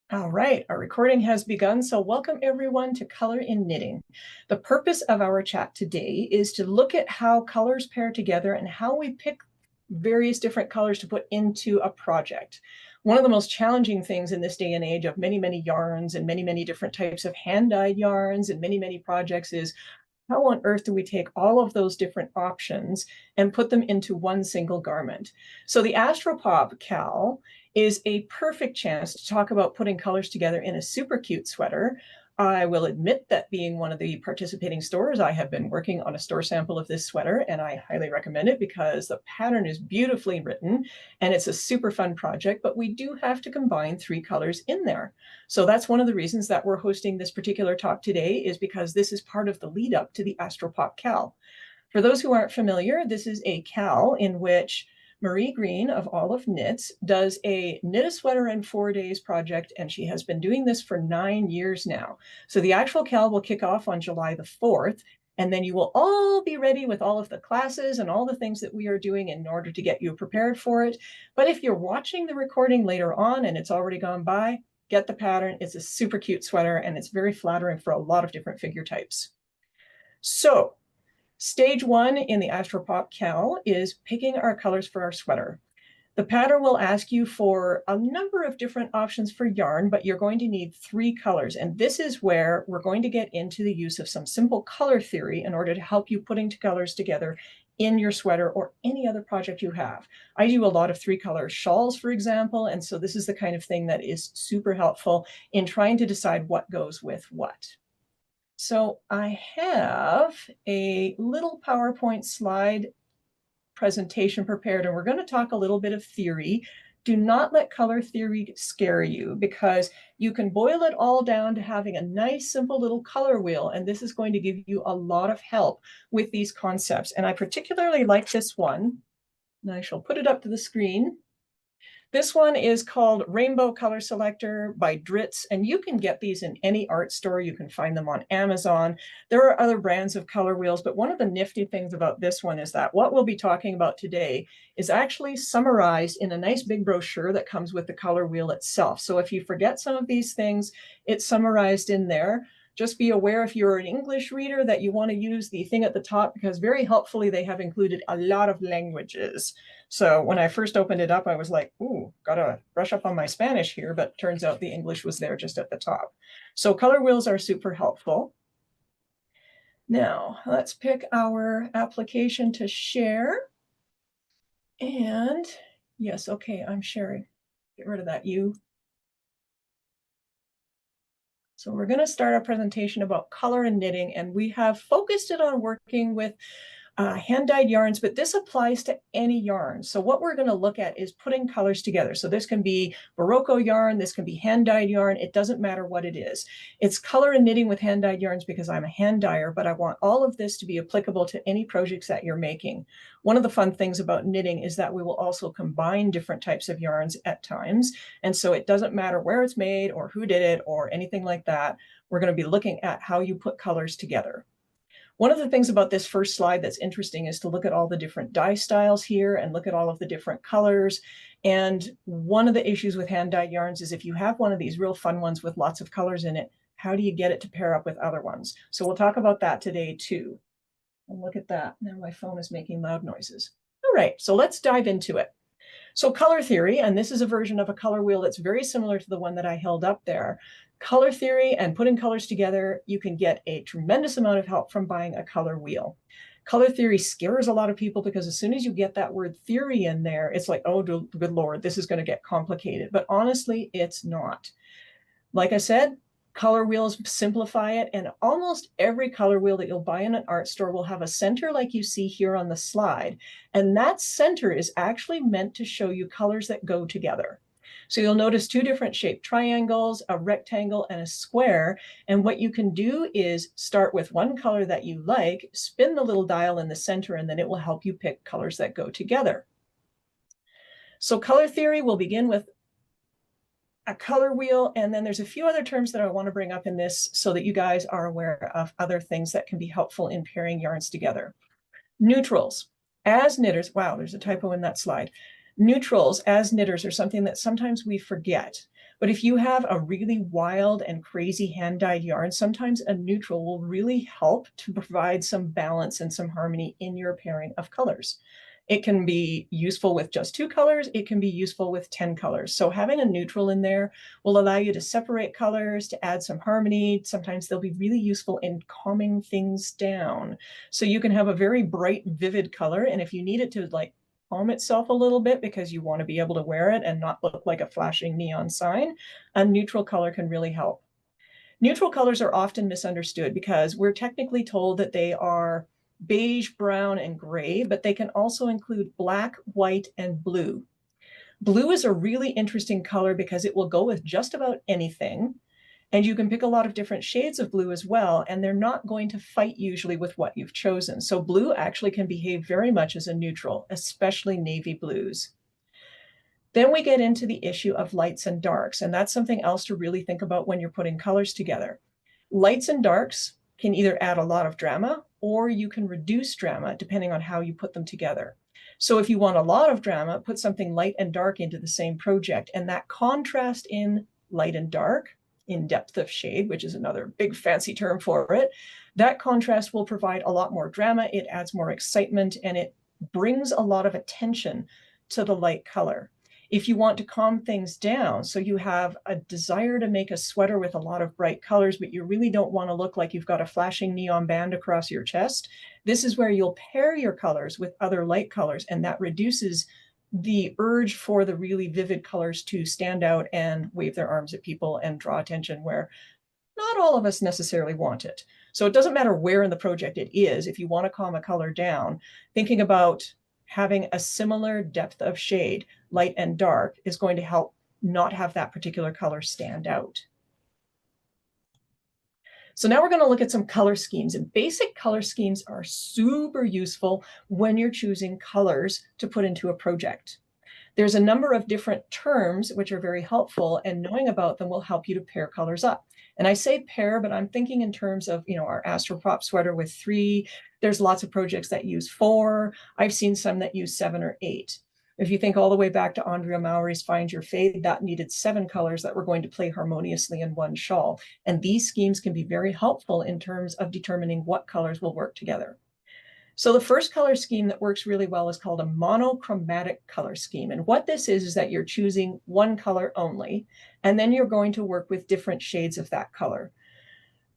All right, our recording has begun, so welcome everyone to Color in Knitting. The purpose of our chat today is to look at how colors pair together and how we pick various different colors to put into a project. One of the most challenging things in this day and age of many, many yarns and many, many different types of hand-dyed yarns and many, many projects is how on earth do we take all of those different options and put them into one single garment? So the Astropop Cal is a perfect chance to talk about putting colors together in a super cute sweater. I will admit that being one of the participating stores, I have been working on a store sample of this sweater, and I highly recommend it because the pattern is beautifully written and it's a super fun project, but we do have to combine 3 colors in there. So that's one of the reasons that we're hosting this particular talk today, is because this is part of the lead up to the Astropop Cal. For those who aren't familiar, this is a cal in which Marie Green of Olive Knits does a knit a sweater in 4 days project, and she has been doing this for 9 years now. So the actual cal will kick off on July the 4th, and then you will all be ready with all of the classes and all the things that we are doing in order to get you prepared for it. But if you're watching the recording later on and it's already gone by, get the pattern. It's a super cute sweater, and it's very flattering for a lot of different figure types. So stage 1 in the Astropop Cal is picking our colors for our sweater. The pattern will ask you for a number of different options for yarn, but you're going to need 3 colors. And this is where we're going to get into the use of some simple color theory in order to help you putting colors together in your sweater or any other project you have. I do a lot of 3-color shawls, for example, and so this is the kind of thing that is super helpful in trying to decide what goes with what. So I have a little PowerPoint slide presentation prepared, and we're going to talk a little bit of theory. Do not let color theory scare you, because you can boil it all down to having a nice, simple little color wheel, and this is going to give you a lot of help with these concepts. And I particularly like this one, and I shall put it up to the screen. This one is called Rainbow Color Selector by Dritz, and you can get these in any art store. You can find them on Amazon. There are other brands of color wheels, but one of the nifty things about this one is that what we'll be talking about today is actually summarized in a nice big brochure that comes with the color wheel itself. So if you forget some of these things, it's summarized in there. Just be aware, if you're an English reader, that you want to use the thing at the top, because very helpfully they have included a lot of languages. So when I first opened it up, I was like, ooh, gotta brush up on my Spanish here, but turns out the English was there just at the top. So color wheels are super helpful. Now, let's pick our application to share. And yes, okay, I'm sharing. Get rid of that U. So we're going to start our presentation about color and knitting, and we have focused it on working with hand-dyed yarns, but this applies to any yarn. So what we're going to look at is putting colors together. So this can be Barocco yarn, this can be hand-dyed yarn, it doesn't matter what it is. It's color and knitting with hand-dyed yarns because I'm a hand dyer, but I want all of this to be applicable to any projects that you're making. One of the fun things about knitting is that we will also combine different types of yarns at times, and so it doesn't matter where it's made or who did it or anything like that. We're going to be looking at how you put colors together. One of the things about this first slide that's interesting is to look at all the different dye styles here and look at all of the different colors. And one of the issues with hand-dyed yarns is if you have one of these real fun ones with lots of colors in it, how do you get it to pair up with other ones? So we'll talk about that today too. And look at that. Now my phone is making loud noises. All right, so let's dive into it. So color theory, and this is a version of a color wheel that's very similar to the one that I held up there. Color theory and putting colors together, you can get a tremendous amount of help from buying a color wheel. Color theory scares a lot of people because as soon as you get that word theory in there, it's like, oh, good Lord, this is going to get complicated. But honestly, it's not. Like I said, color wheels simplify it, and almost every color wheel that you'll buy in an art store will have a center like you see here on the slide. And that center is actually meant to show you colors that go together. So you'll notice 2 different shaped triangles, a rectangle, and a square. And what you can do is start with one color that you like, spin the little dial in the center, and then it will help you pick colors that go together. So color theory will begin with a color wheel, and then there's a few other terms that I want to bring up in this so that you guys are aware of other things that can be helpful in pairing yarns together. Neutrals. As knitters, wow, there's a typo in that slide. Neutrals as knitters are something that sometimes we forget. But if you have a really wild and crazy hand-dyed yarn, sometimes a neutral will really help to provide some balance and some harmony in your pairing of colors. It can be useful with just 2 colors. It can be useful with 10 colors. So having a neutral in there will allow you to separate colors, to add some harmony. Sometimes they'll be really useful in calming things down. So you can have a very bright, vivid color, and if you need it to like calm itself a little bit because you want to be able to wear it and not look like a flashing neon sign, a neutral color can really help. Neutral colors are often misunderstood because we're technically told that they are beige, brown, and gray, but they can also include black, white, and blue. Blue is a really interesting color because it will go with just about anything. And you can pick a lot of different shades of blue as well, and they're not going to fight usually with what you've chosen. So blue actually can behave very much as a neutral, especially navy blues. Then we get into the issue of lights and darks, and that's something else to really think about when you're putting colors together. Lights and darks can either add a lot of drama or you can reduce drama depending on how you put them together. So if you want a lot of drama, put something light and dark into the same project, and that contrast in light and dark, in depth of shade, which is another big fancy term for it, that contrast will provide a lot more drama, it adds more excitement, and it brings a lot of attention to the light color. If you want to calm things down, so you have a desire to make a sweater with a lot of bright colors, but you really don't want to look like you've got a flashing neon band across your chest, this is where you'll pair your colors with other light colors, and that reduces the urge for the really vivid colors to stand out and wave their arms at people and draw attention where not all of us necessarily want it. So it doesn't matter where in the project it is. If you want to calm a color down, thinking about having a similar depth of shade, light and dark, is going to help not have that particular color stand out. So now we're going to look at some color schemes, and basic color schemes are super useful when you're choosing colors to put into a project. There's a number of different terms which are very helpful, and knowing about them will help you to pair colors up. And I say pair, but I'm thinking in terms of, our Astropop sweater with 3. There's lots of projects that use 4. I've seen some that use 7 or 8. If you think all the way back to Andrea Mowry's Find Your Fade, that needed 7 colors that were going to play harmoniously in one shawl. And these schemes can be very helpful in terms of determining what colors will work together. So the first color scheme that works really well is called a monochromatic color scheme. And what this is that you're choosing one color only, and then you're going to work with different shades of that color.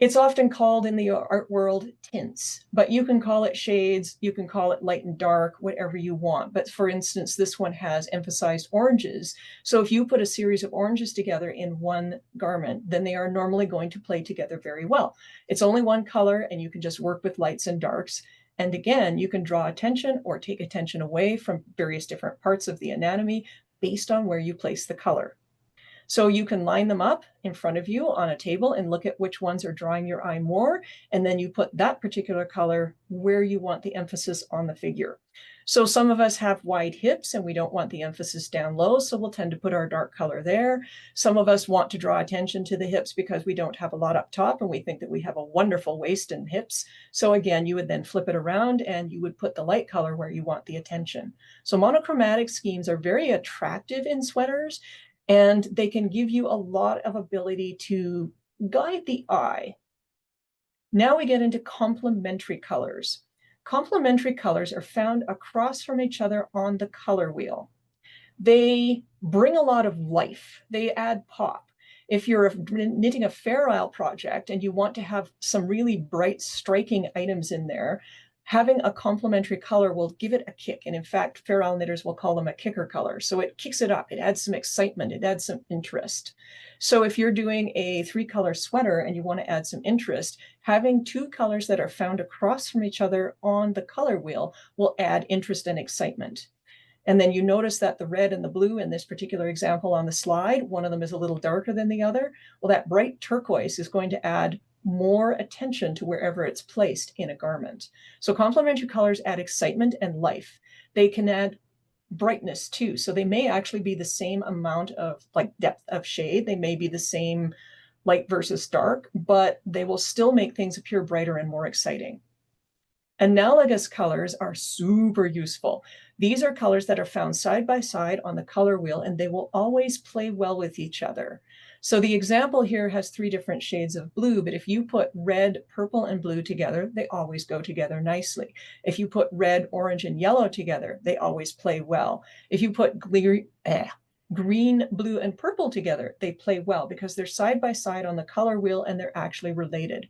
It's often called in the art world tints, but you can call it shades, you can call it light and dark, whatever you want. But for instance, this one has emphasized oranges. So if you put a series of oranges together in one garment, then they are normally going to play together very well. It's only one color, and you can just work with lights and darks. And again, you can draw attention or take attention away from various different parts of the anatomy based on where you place the color. So you can line them up in front of you on a table and look at which ones are drawing your eye more, and then you put that particular color where you want the emphasis on the figure. So some of us have wide hips and we don't want the emphasis down low, so we'll tend to put our dark color there. Some of us want to draw attention to the hips because we don't have a lot up top and we think that we have a wonderful waist and hips. So again, you would then flip it around and you would put the light color where you want the attention. So monochromatic schemes are very attractive in sweaters, and they can give you a lot of ability to guide the eye. Now we get into complementary colors. Complementary colors are found across from each other on the color wheel. They bring a lot of life. They add pop. If you're knitting a Fair Isle project and you want to have some really bright, striking items in there, having a complementary color will give it a kick. And in fact, Fair Isle knitters will call them a kicker color. So it kicks it up, it adds some excitement, it adds some interest. So if you're doing a 3-color sweater and you want to add some interest, having 2 colors that are found across from each other on the color wheel will add interest and excitement. And then you notice that the red and the blue in this particular example on the slide, one of them is a little darker than the other. Well, that bright turquoise is going to add more attention to wherever it's placed in a garment. So complementary colors add excitement and life. They can add brightness too. So they may actually be the same amount of depth of shade. They may be the same light versus dark, but they will still make things appear brighter and more exciting. Analogous colors are super useful. These are colors that are found side by side on the color wheel, and they will always play well with each other. So the example here has 3 different shades of blue, but if you put red, purple, and blue together, they always go together nicely. If you put red, orange, and yellow together, they always play well. If you put green, blue, and purple together, they play well because they're side by side on the color wheel and they're actually related.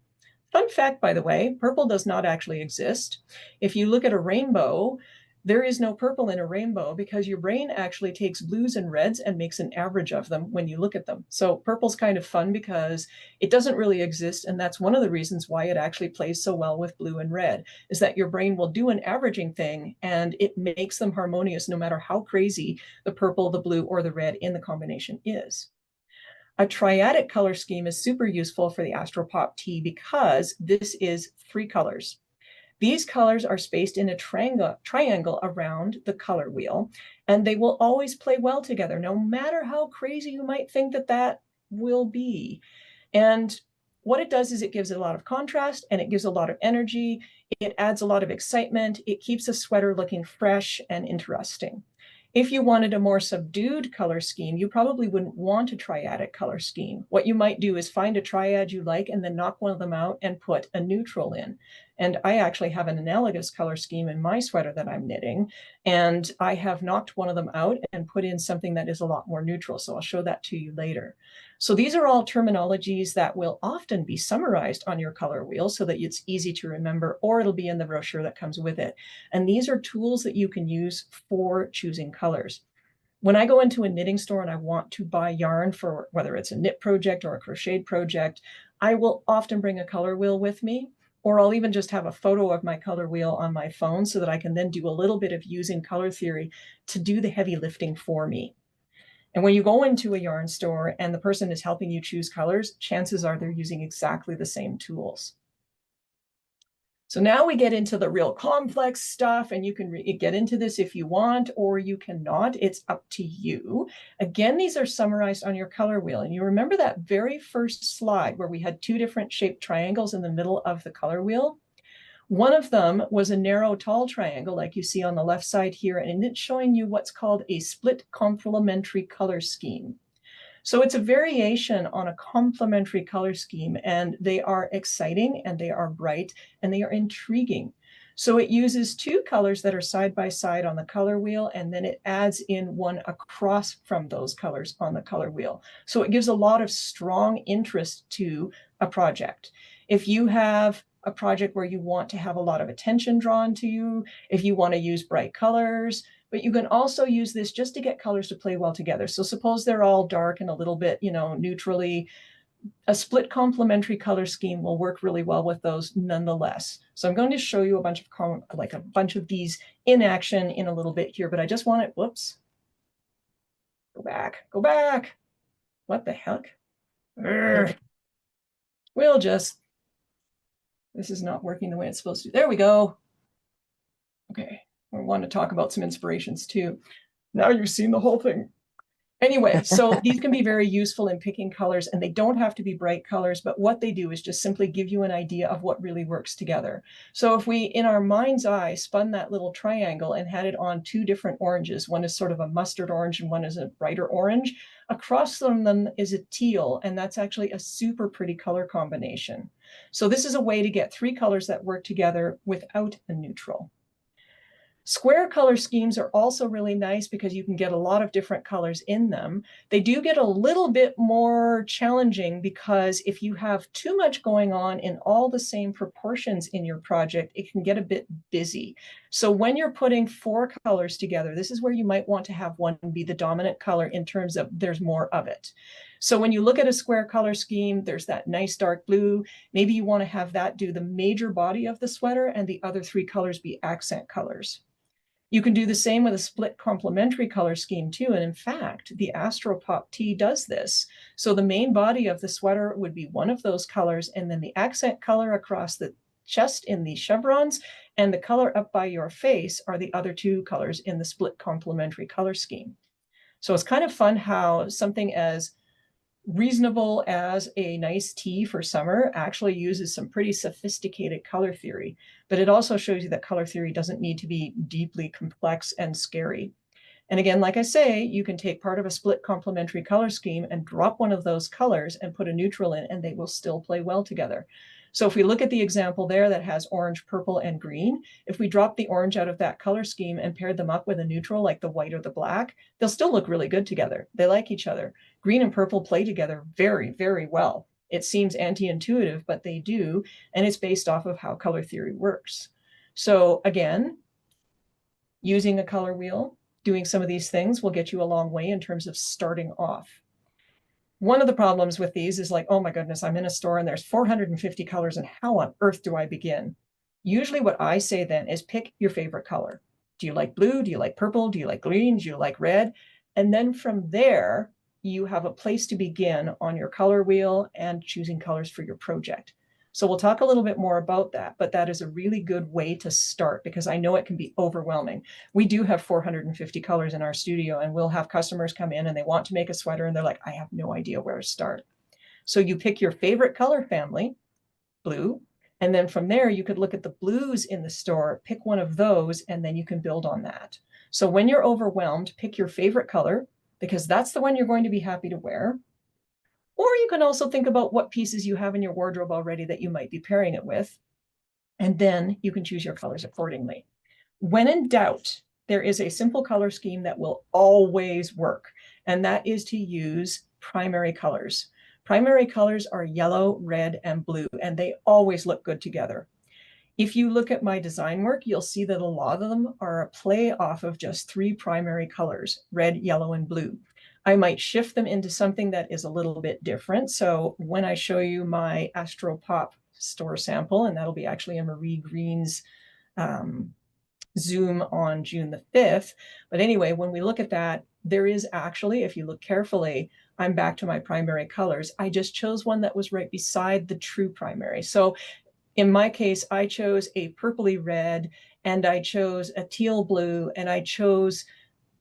Fun fact, by the way, purple does not actually exist. If you look at a rainbow, there is no purple in a rainbow because your brain actually takes blues and reds and makes an average of them when you look at them. So purple's kind of fun because it doesn't really exist, and that's one of the reasons why it actually plays so well with blue and red, is that your brain will do an averaging thing and it makes them harmonious no matter how crazy the purple, the blue, or the red in the combination is. A triadic color scheme is super useful for the Astropop T because this is 3 colors. These colors are spaced in a triangle around the color wheel, and they will always play well together, no matter how crazy you might think that that will be. And what it does is it gives it a lot of contrast and it gives a lot of energy. It adds a lot of excitement. It keeps a sweater looking fresh and interesting. If you wanted a more subdued color scheme, you probably wouldn't want a triadic color scheme. What you might do is find a triad you like and then knock one of them out and put a neutral in. And I actually have an analogous color scheme in my sweater that I'm knitting, and I have knocked one of them out and put in something that is a lot more neutral. So I'll show that to you later. So these are all terminologies that will often be summarized on your color wheel so that it's easy to remember, or it'll be in the brochure that comes with it. And these are tools that you can use for choosing colors. When I go into a knitting store and I want to buy yarn for whether it's a knit project or a crocheted project, I will often bring a color wheel with me, or I'll even just have a photo of my color wheel on my phone so that I can then do a little bit of using color theory to do the heavy lifting for me. And when you go into a yarn store and the person is helping you choose colors, chances are they're using exactly the same tools. So now we get into the real complex stuff, and you can get into this if you want, or you cannot. It's up to you. Again, these are summarized on your color wheel. And you remember that very first slide where we had 2 different shaped triangles in the middle of the color wheel? One of them was a narrow, tall triangle like you see on the left side here, and it's showing you what's called a split complementary color scheme. So it's a variation on a complementary color scheme, and they are exciting and they are bright and they are intriguing. So it uses 2 colors that are side by side on the color wheel, and then it adds in one across from those colors on the color wheel. So it gives a lot of strong interest to a project. If you have a project where you want to have a lot of attention drawn to you, if you want to use bright colors, but you can also use this just to get colors to play well together. So suppose they're all dark and a little bit, neutrally, a split complementary color scheme will work really well with those nonetheless. So I'm going to show you a bunch of these in action in a little bit here, but I just want it, whoops, go back. What the heck? This is not working the way it's supposed to. There we go. Okay. I want to talk about some inspirations too. Now you've seen the whole thing. Anyway, so these can be very useful in picking colors, and they don't have to be bright colors, but what they do is just simply give you an idea of what really works together. So if we, in our mind's eye, spun that little triangle and had it on 2 different oranges, one is sort of a mustard orange and one is a brighter orange, across from them is a teal, and that's actually a super pretty color combination. So this is a way to get 3 colors that work together without a neutral. Square color schemes are also really nice because you can get a lot of different colors in them. They do get a little bit more challenging because if you have too much going on in all the same proportions in your project, it can get a bit busy. So when you're putting 4 colors together, this is where you might want to have one be the dominant color in terms of there's more of it. So when you look at a square color scheme, there's that nice dark blue. Maybe you want to have that do the major body of the sweater and the other 3 colors be accent colors. You can do the same with a split complementary color scheme too. And in fact, the Astropop T does this. So the main body of the sweater would be one of those colors, and then the accent color across the chest in the chevrons and the color up by your face are the other 2 colors in the split complementary color scheme. So it's kind of fun how something as reasonable as a nice tea for summer actually uses some pretty sophisticated color theory, but it also shows you that color theory doesn't need to be deeply complex and scary. And again, like I say, you can take part of a split complementary color scheme and drop one of those colors and put a neutral in, and they will still play well together. So if we look at the example there that has orange, purple, and green, if we drop the orange out of that color scheme and paired them up with a neutral like the white or the black, they'll still look really good together. They like each other. Green and purple play together very, very well. It seems anti-intuitive, but they do, and it's based off of how color theory works. So again, using a color wheel, doing some of these things will get you a long way in terms of starting off. One of the problems with these is like, oh my goodness, I'm in a store and there's 450 colors and how on earth do I begin? Usually what I say then is pick your favorite color. Do you like blue? Do you like purple? Do you like green? Do you like red? And then from there, you have a place to begin on your color wheel and choosing colors for your project. So we'll talk a little bit more about that, but that is a really good way to start because I know it can be overwhelming. We do have 450 colors in our studio, and we'll have customers come in and they want to make a sweater and they're like, I have no idea where to start. So you pick your favorite color family, blue, and then from there you could look at the blues in the store, pick one of those, and then you can build on that. So when you're overwhelmed, pick your favorite color because that's the one you're going to be happy to wear. Or you can also think about what pieces you have in your wardrobe already that you might be pairing it with, and then you can choose your colors accordingly. When in doubt, there is a simple color scheme that will always work, and that is to use primary colors. Primary colors are yellow, red, and blue, and they always look good together. If you look at my design work, you'll see that a lot of them are a play off of just 3 primary colors, red, yellow, and blue. I might shift them into something that is a little bit different. So when I show you my Astro Pop store sample, and that'll be actually a Marie Green's Zoom on June the 5th. But anyway, when we look at that, there is actually, if you look carefully, I'm back to my primary colors. I just chose one that was right beside the true primary. So in my case, I chose a purpley red, and I chose a teal blue, and I chose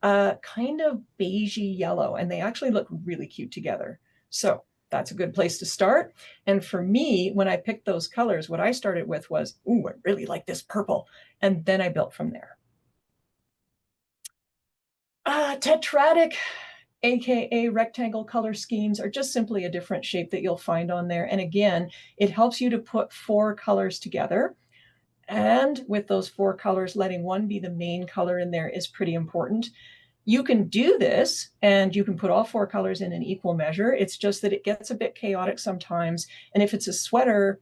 a kind of beigey yellow, and they actually look really cute together. So that's a good place to start. And for me, when I picked those colors, what I started with was, ooh, I really like this purple. And then I built from there. Tetradic, AKA rectangle color schemes, are just simply a different shape that you'll find on there. And again, it helps you to put 4 colors together. And with those 4 colors, letting one be the main color in there is pretty important. You can do this and you can put all 4 colors in an equal measure. It's just that it gets a bit chaotic sometimes. And if it's a sweater,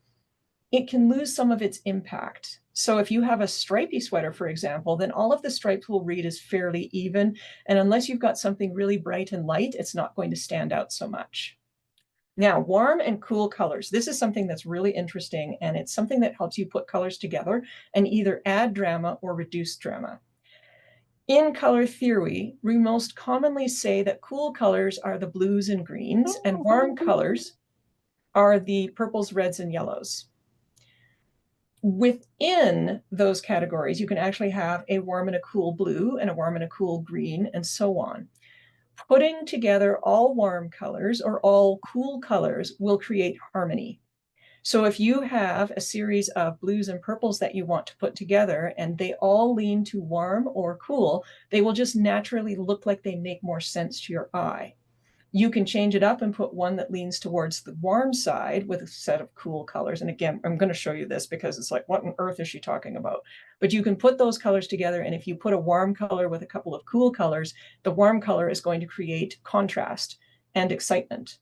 it can lose some of its impact. So if you have a stripy sweater, for example, then all of the stripes will read as fairly even. And unless you've got something really bright and light, it's not going to stand out so much. Now, warm and cool colors. This is something that's really interesting, and it's something that helps you put colors together and either add drama or reduce drama. In color theory, we most commonly say that cool colors are the blues and greens, and warm colors are the purples, reds, and yellows. Within those categories, you can actually have a warm and a cool blue and a warm and a cool green, and so on. Putting together all warm colors or all cool colors will create harmony. So if you have a series of blues and purples that you want to put together and they all lean to warm or cool, they will just naturally look like they make more sense to your eye. You can change it up and put one that leans towards the warm side with a set of cool colors. And again, I'm going to show you this because it's like, what on earth is she talking about? But you can put those colors together. And if you put a warm color with a couple of cool colors, the warm color is going to create contrast and excitement.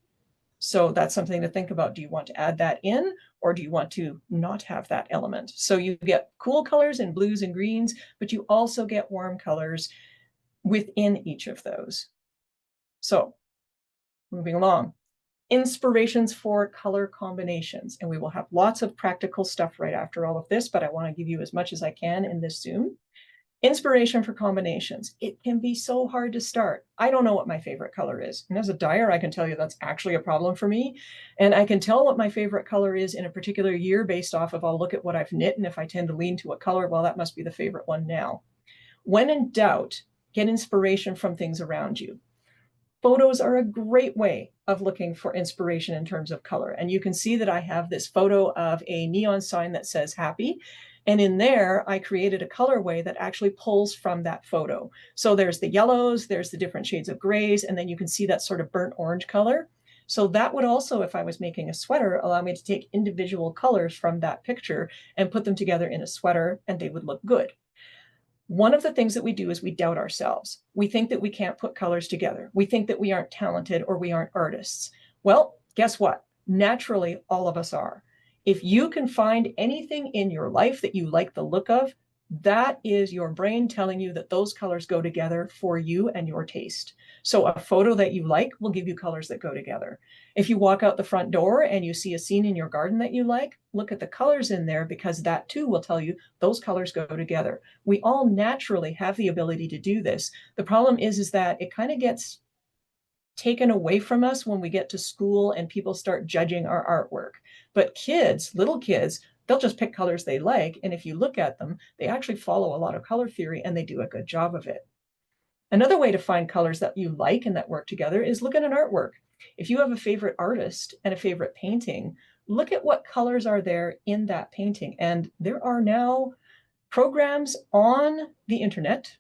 So that's something to think about. Do you want to add that in, or do you want to not have that element? So you get cool colors and blues and greens, but you also get warm colors within each of those. So moving along, inspirations for color combinations. And we will have lots of practical stuff right after all of this, but I want to give you as much as I can in this Zoom. Inspiration for combinations. It can be so hard to start. I don't know what my favorite color is. And as a dyer, I can tell you that's actually a problem for me. And I can tell what my favorite color is in a particular year based off of I'll look at what I've knit. And if I tend to lean to a color, well, that must be the favorite one now. When in doubt, get inspiration from things around you. Photos are a great way of looking for inspiration in terms of color. And you can see that I have this photo of a neon sign that says happy. And in there, I created a colorway that actually pulls from that photo. So there's the yellows, there's the different shades of grays, and then you can see that sort of burnt orange color. So that would also, if I was making a sweater, allow me to take individual colors from that picture and put them together in a sweater, and they would look good. One of the things that we do is we doubt ourselves. We think that we can't put colors together. We think that we aren't talented or we aren't artists. Well, guess what? Naturally, all of us are. If you can find anything in your life that you like the look of, that is your brain telling you that those colors go together for you and your taste. So a photo that you like will give you colors that go together. If you walk out the front door and you see a scene in your garden that you like, look at the colors in there, because that too will tell you those colors go together. We all naturally have the ability to do this. The problem is that it kind of gets taken away from us when we get to school and people start judging our artwork. But kids, little kids, they'll just pick colors they like. And if you look at them, they actually follow a lot of color theory and they do a good job of it. Another way to find colors that you like and that work together is look at an artwork. If you have a favorite artist and a favorite painting, look at what colors are there in that painting. And there are now programs on the internet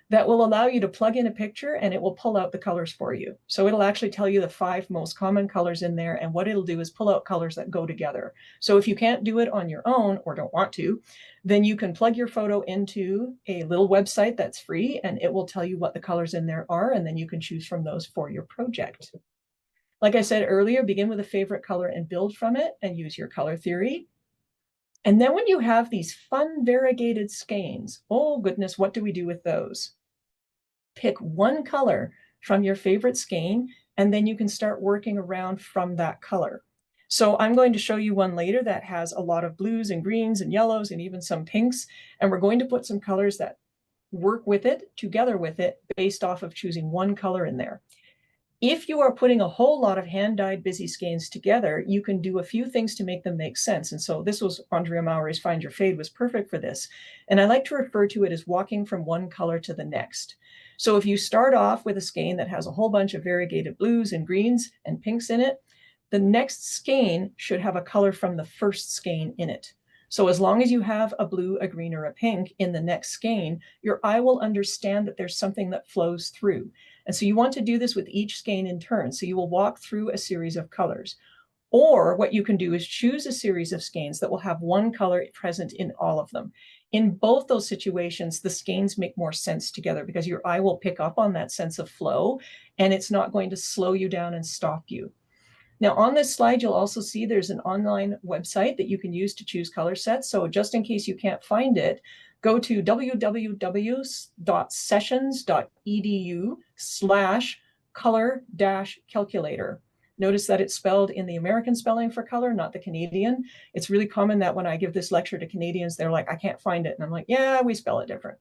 that will allow you to plug in a picture and it will pull out the colors for you. So it'll actually tell you the 5 most common colors in there, and what it'll do is pull out colors that go together. So if you can't do it on your own or don't want to, then you can plug your photo into a little website that's free and it will tell you what the colors in there are, and then you can choose from those for your project. Like I said earlier, begin with a favorite color and build from it and use your color theory. And then when you have these fun variegated skeins, oh goodness, what do we do with those? Pick one color from your favorite skein, and then you can start working around from that color. So I'm going to show you one later that has a lot of blues and greens and yellows and even some pinks. And we're going to put some colors that work with it, together with it, based off of choosing one color in there. If you are putting a whole lot of hand-dyed busy skeins together, you can do a few things to make them make sense. And so this was Andrea Maury's Find Your Fade was perfect for this. And I like to refer to it as walking from one color to the next. So if you start off with a skein that has a whole bunch of variegated blues and greens and pinks in it, the next skein should have a color from the first skein in it. So as long as you have a blue, a green, or a pink in the next skein, your eye will understand that there's something that flows through. And so you want to do this with each skein in turn. So you will walk through a series of colors. Or what you can do is choose a series of skeins that will have one color present in all of them. In both those situations, the skeins make more sense together because your eye will pick up on that sense of flow and it's not going to slow you down and stop you. Now on this slide, you'll also see there's an online website that you can use to choose color sets. So just in case you can't find it, go to www.sessions.edu/color-calculator. Notice that it's spelled in the American spelling for color, not the Canadian. It's really common that when I give this lecture to Canadians, they're like, I can't find it. And I'm like, yeah, we spell it different.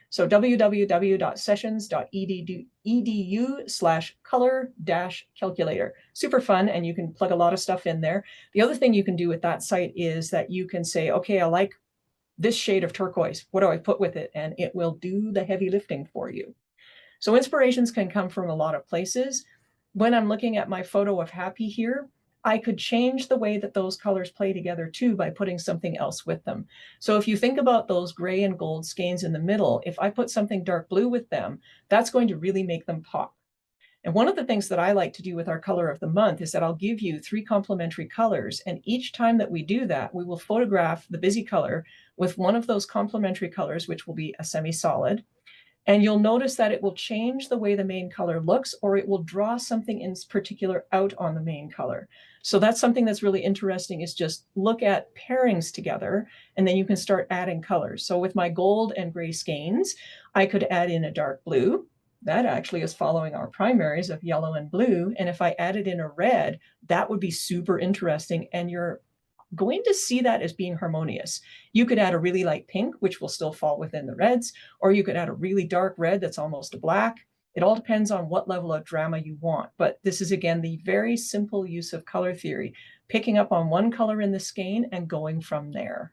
So www.sessions.edu/color-calculator. Super fun, and you can plug a lot of stuff in there. The other thing you can do with that site is that you can say, okay, I like this shade of turquoise. What do I put with it? And it will do the heavy lifting for you. So inspirations can come from a lot of places. When I'm looking at my photo of happy here, I could change the way that those colors play together too by putting something else with them. So if you think about those gray and gold skeins in the middle, if I put something dark blue with them, that's going to really make them pop. And one of the things that I like to do with our color of the month is that I'll give you 3 complementary colors. And each time that we do that, we will photograph the busy color with one of those complementary colors, which will be a semi-solid. And you'll notice that it will change the way the main color looks, or it will draw something in particular out on the main color. So that's something that's really interesting, is just look at pairings together, and then you can start adding colors. So with my gold and gray skeins, I could add in a dark blue. That actually is following our primaries of yellow and blue. And if I added in a red, that would be super interesting. And you're going to see that as being harmonious. You could add a really light pink, which will still fall within the reds, or you could add a really dark red that's almost a black. It all depends on what level of drama you want. But this is, again, the very simple use of color theory, picking up on one color in the skein and going from there.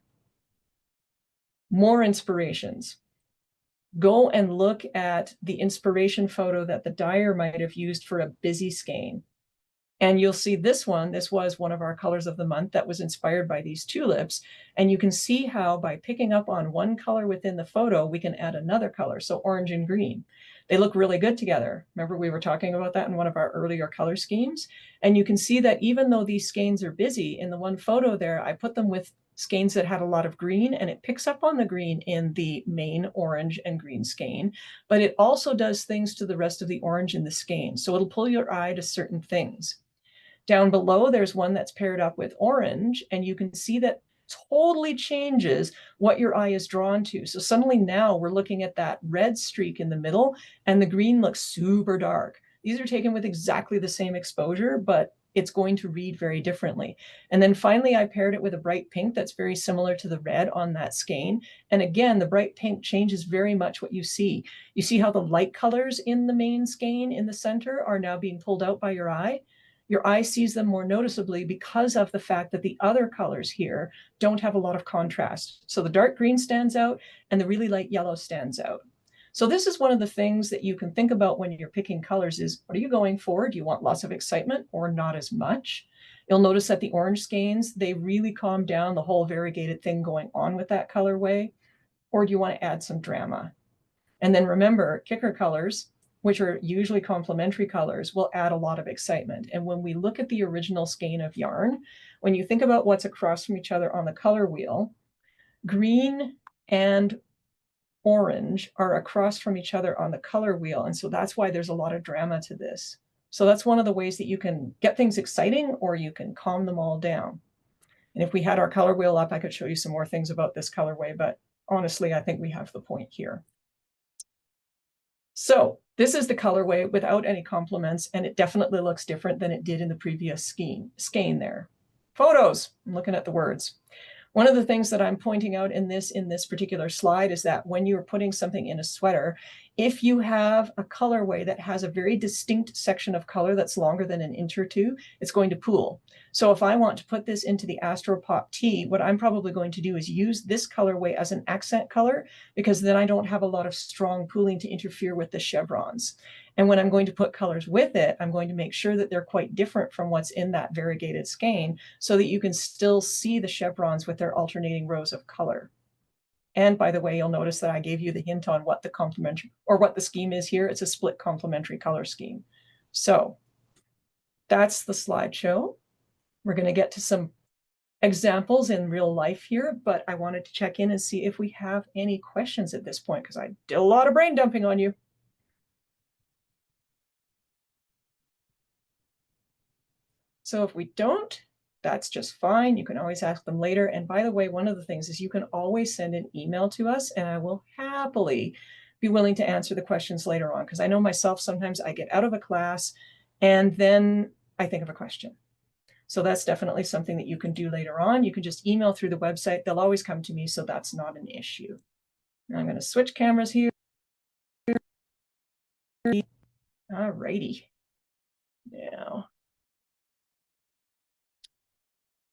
More inspirations. go and look at the inspiration photo that the dyer might have used for a busy skein. And you'll see this one, this was one of our colors of the month that was inspired by these tulips. And you can see how by picking up on one color within the photo, we can add another color. So orange and green, they look really good together. Remember, we were talking about that in one of our earlier color schemes. And you can see that even though these skeins are busy, in the one photo there, I put them with skeins that had a lot of green, and it picks up on the green in the main orange and green skein, but it also does things to the rest of the orange in the skein. So it'll pull your eye to certain things. Down below, there's one that's paired up with orange, and you can see that totally changes what your eye is drawn to. So suddenly now we're looking at that red streak in the middle, and the green looks super dark. These are taken with exactly the same exposure, but it's going to read very differently. And then finally, I paired it with a bright pink that's very similar to the red on that skein. And again, the bright pink changes very much what you see. You see how the light colors in the main skein in the center are now being pulled out by your eye? Your eye sees them more noticeably because of the fact that the other colors here don't have a lot of contrast. So the dark green stands out and the really light yellow stands out. So this is one of the things that you can think about when you're picking colors is, what are you going for? Do you want lots of excitement or not as much? You'll notice that the orange skeins, they really calm down the whole variegated thing going on with that colorway. Or do you want to add some drama? And then remember, kicker colors, which are usually complementary colors, will add a lot of excitement. And when we look at the original skein of yarn, when you think about what's across from each other on the color wheel, green and orange are across from each other on the color wheel. And so that's why there's a lot of drama to this. So that's one of the ways that you can get things exciting, or you can calm them all down. And if we had our color wheel up, I could show you some more things about this colorway, but honestly, I think we have the point here. So this is the colorway without any complements, and it definitely looks different than it did in the previous skein there. Photos, I'm looking at the words. One of the things that I'm pointing out in this particular slide is that when you're putting something in a sweater, if you have a colorway that has a very distinct section of color that's longer than an inch or two, it's going to pool. So if I want to put this into the Astro Pop tee, what I'm probably going to do is use this colorway as an accent color, because then I don't have a lot of strong pooling to interfere with the chevrons. And when I'm going to put colors with it, I'm going to make sure that they're quite different from what's in that variegated skein, so that you can still see the chevrons with their alternating rows of color. And by the way, you'll notice that I gave you the hint on what the complementary, or what the scheme is here. It's a split complementary color scheme. So that's the slideshow. We're going to get to some examples in real life here, but I wanted to check in and see if we have any questions at this point, because I did a lot of brain dumping on you. So if we don't, that's just fine. You can always ask them later. And by the way, one of the things is you can always send an email to us, and I will happily be willing to answer the questions later on, because I know myself, sometimes I get out of a class and then I think of a question. So that's definitely something that you can do later on. You can just email through the website. They'll always come to me, so that's not an issue. Now I'm going to switch cameras here. All righty. Now,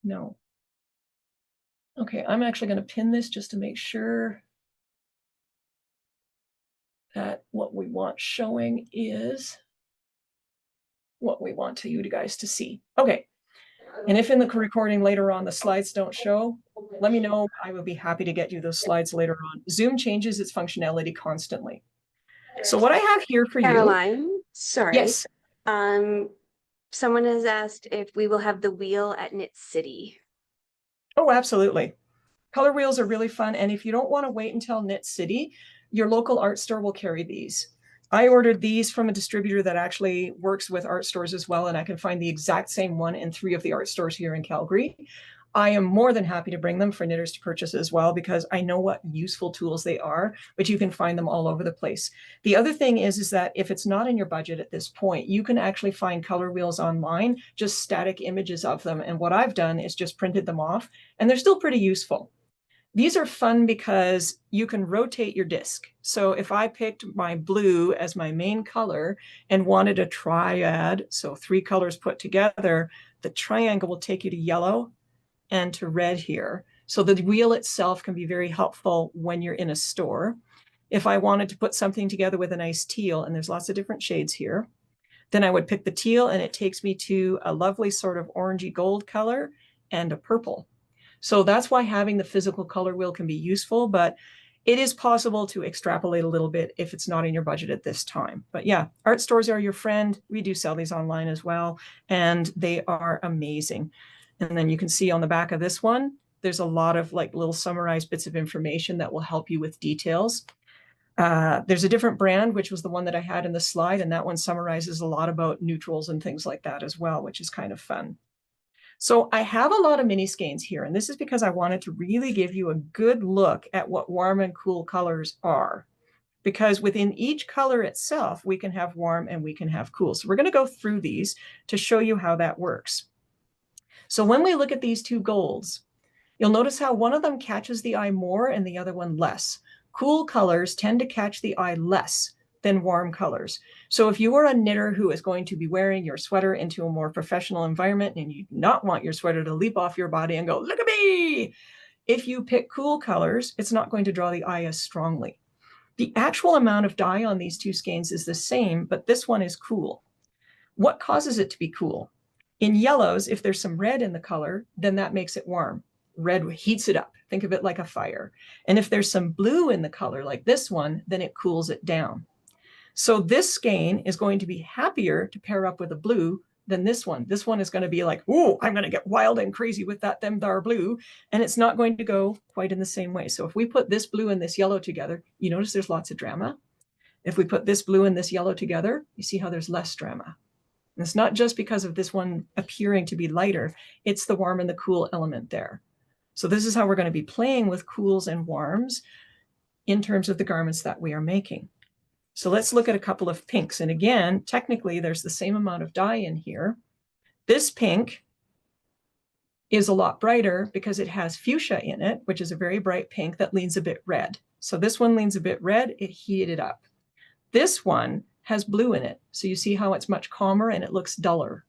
no. Okay, I'm actually going to pin this just to make sure that what we want showing is what we want you guys to see. Okay, and if in the recording later on the slides don't show, let me know. I would be happy to get you those slides later on. Zoom changes its functionality constantly. So what I have here for Caroline, sorry. Yes. Someone has asked if we will have the wheel at Knit City. Oh, absolutely. Color wheels are really fun. And if you don't want to wait until Knit City, your local art store will carry these. I ordered these from a distributor that actually works with art stores as well, and I can find the exact same one in 3 of the art stores here in Calgary. I am more than happy to bring them for knitters to purchase as well, because I know what useful tools they are, but you can find them all over the place. The other thing is that if it's not in your budget at this point, you can actually find color wheels online, just static images of them. And what I've done is just printed them off, and they're still pretty useful. These are fun because you can rotate your disc. So if I picked my blue as my main color and wanted a triad, so 3 colors put together, the triangle will take you to yellow and to red here. So the wheel itself can be very helpful when you're in a store. If I wanted to put something together with a nice teal, and there's lots of different shades here, then I would pick the teal, and it takes me to a lovely sort of orangey gold color and a purple. So that's why having the physical color wheel can be useful, but it is possible to extrapolate a little bit if it's not in your budget at this time. But yeah, art stores are your friend. We do sell these online as well, and they are amazing. And then you can see on the back of this one, there's a lot of like little summarized bits of information that will help you with details. There's a different brand, which was the one that I had in the slide, and that one summarizes a lot about neutrals and things like that as well, which is kind of fun. So I have a lot of mini skeins here, and this is because I wanted to really give you a good look at what warm and cool colors are. Because within each color itself, we can have warm and we can have cool. So we're going to go through these to show you how that works. So when we look at these two golds, you'll notice how one of them catches the eye more and the other one less. Cool colors tend to catch the eye less than warm colors. So if you are a knitter who is going to be wearing your sweater into a more professional environment and you do not want your sweater to leap off your body and go, look at me, if you pick cool colors, it's not going to draw the eye as strongly. The actual amount of dye on these two skeins is the same, but this one is cool. What causes it to be cool? In yellows, if there's some red in the color, then that makes it warm. Red heats it up. Think of it like a fire. And if there's some blue in the color like this one, then it cools it down. So this skein is going to be happier to pair up with a blue than this one. This one is going to be like, oh, I'm going to get wild and crazy with that them thar blue. And it's not going to go quite in the same way. So if we put this blue and this yellow together, you notice there's lots of drama. If we put this blue and this yellow together, you see how there's less drama. And it's not just because of this one appearing to be lighter, it's the warm and the cool element there. So this is how we're going to be playing with cools and warms in terms of the garments that we are making. So let's look at a couple of pinks. And again, technically, there's the same amount of dye in here. This pink is a lot brighter because it has fuchsia in it, which is a very bright pink that leans a bit red. So this one leans a bit red, it heated up. This one has blue in it. So you see how it's much calmer and it looks duller.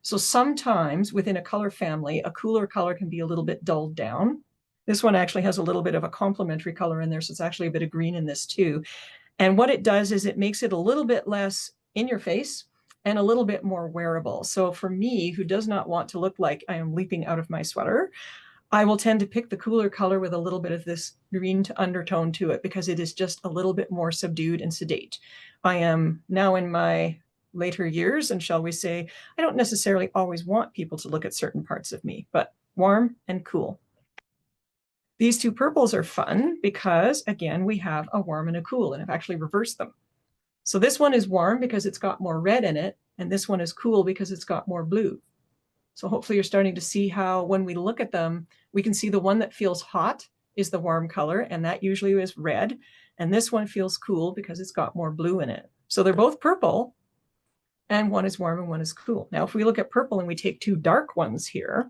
So sometimes within a color family, a cooler color can be a little bit dulled down. This one actually has a little bit of a complementary color in there. So it's actually a bit of green in this too. And what it does is it makes it a little bit less in your face and a little bit more wearable. So for me, who does not want to look like I am leaping out of my sweater, I will tend to pick the cooler color with a little bit of this green to undertone to it because it is just a little bit more subdued and sedate. I am now in my later years, and shall we say, I don't necessarily always want people to look at certain parts of me, but warm and cool. These two purples are fun because, again, we have a warm and a cool, and I've actually reversed them. So this one is warm because it's got more red in it, and this one is cool because it's got more blue. So hopefully you're starting to see how when we look at them, we can see the one that feels hot is the warm color, and that usually is red. And this one feels cool because it's got more blue in it. So they're both purple, and one is warm and one is cool. Now, if we look at purple and we take two dark ones here,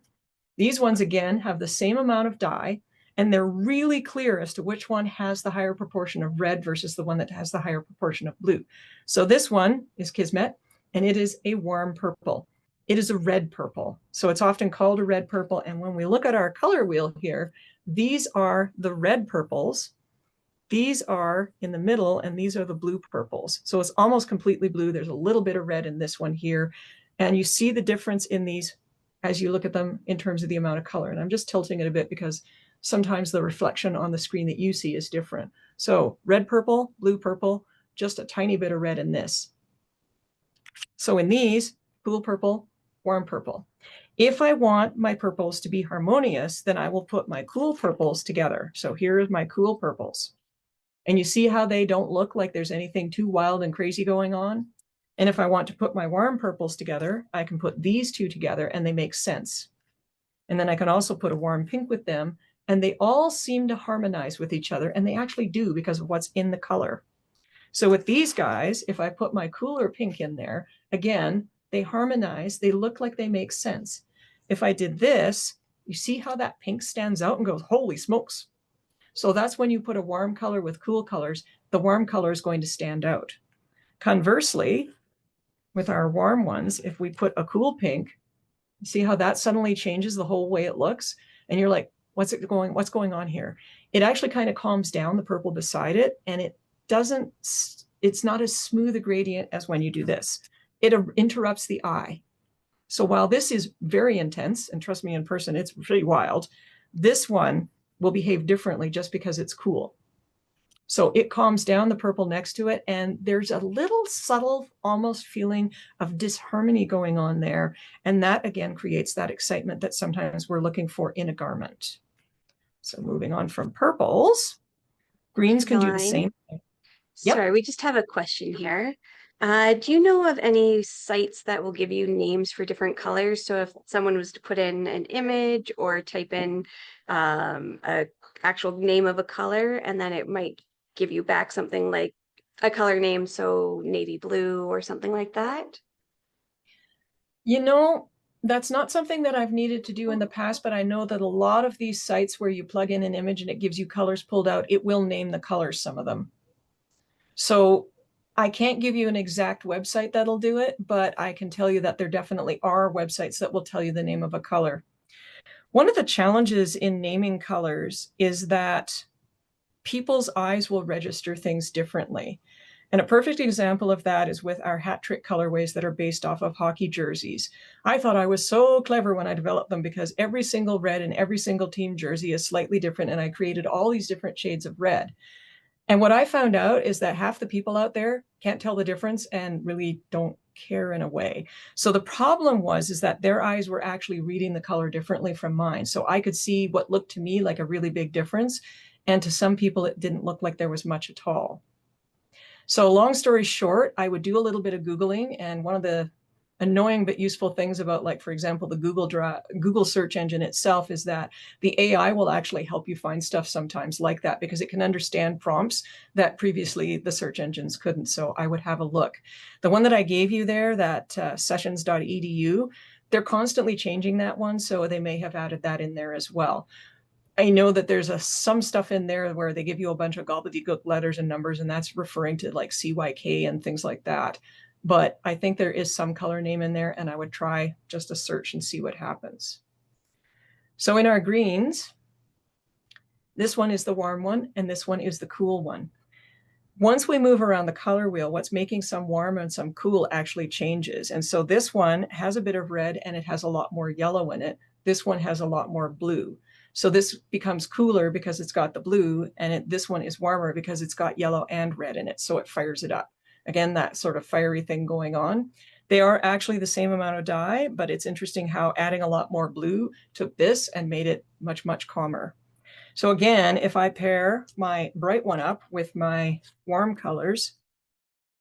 these ones, again, have the same amount of dye, and they're really clear as to which one has the higher proportion of red versus the one that has the higher proportion of blue. So this one is Kismet, and it is a warm purple. It is a red purple. So it's often called a red purple. And when we look at our color wheel here, these are the red purples. These are in the middle, and these are the blue purples. So it's almost completely blue. There's a little bit of red in this one here. And you see the difference in these as you look at them in terms of the amount of color. And I'm just tilting it a bit because sometimes the reflection on the screen that you see is different. So red purple, blue purple, just a tiny bit of red in this. So in these, cool purple, warm purple. If I want my purples to be harmonious, then I will put my cool purples together. So here's my cool purples. And you see how they don't look like there's anything too wild and crazy going on? And if I want to put my warm purples together, I can put these two together and they make sense. And then I can also put a warm pink with them, and they all seem to harmonize with each other, and they actually do because of what's in the color. So with these guys, if I put my cooler pink in there, again, they harmonize, they look like they make sense. If I did this, you see how that pink stands out and goes, holy smokes. So that's when you put a warm color with cool colors, the warm color is going to stand out. Conversely, with our warm ones, if we put a cool pink, see how that suddenly changes the whole way it looks? And you're like, what's going on here? It actually kind of calms down the purple beside it, and it it's not as smooth a gradient as when you do this. It interrupts the eye. So while this is very intense, and trust me, in person, it's pretty wild, this one will behave differently just because it's cool. So it calms down the purple next to it, and there's a little subtle, almost feeling of disharmony going on there. And that, again, creates that excitement that sometimes we're looking for in a garment. So moving on from purples, greens can do the same thing. Yep. Sorry, we just have a question here. Do you know of any sites that will give you names for different colors? So if someone was to put in an image or type in a actual name of a color, and then it might give you back something like a color name, so navy blue or something like that? You know, that's not something that I've needed to do in the past, but I know that a lot of these sites where you plug in an image and it gives you colors pulled out, it will name the colors, some of them. So I can't give you an exact website that'll do it, but I can tell you that there definitely are websites that will tell you the name of a color. One of the challenges in naming colors is that people's eyes will register things differently. And a perfect example of that is with our hat trick colorways that are based off of hockey jerseys. I thought I was so clever when I developed them because every single red in every single team jersey is slightly different, and I created all these different shades of red. And what I found out is that half the people out there can't tell the difference and really don't care in a way. So the problem is that their eyes were actually reading the color differently from mine. So I could see what looked to me like a really big difference. And to some people, it didn't look like there was much at all. So long story short, I would do a little bit of Googling, and one of the annoying but useful things about, like, for example, the Google search engine itself is that the AI will actually help you find stuff sometimes like that because it can understand prompts that previously the search engines couldn't. So I would have a look. The one that I gave you there, that sessions.edu, they're constantly changing that one, so they may have added that in there as well. I know that there's some stuff in there where they give you a bunch of gobbledygook letters and numbers, and that's referring to like CYK and things like that. But I think there is some color name in there, and I would try just a search and see what happens. So in our greens, this one is the warm one, and this one is the cool one. Once we move around the color wheel, what's making some warm and some cool actually changes. And so this one has a bit of red and it has a lot more yellow in it. This one has a lot more blue. So this becomes cooler because it's got the blue, and this one is warmer because it's got yellow and red in it. So it fires it up. Again, that sort of fiery thing going on. They are actually the same amount of dye, but it's interesting how adding a lot more blue took this and made it much, much calmer. So again, if I pair my bright one up with my warm colors,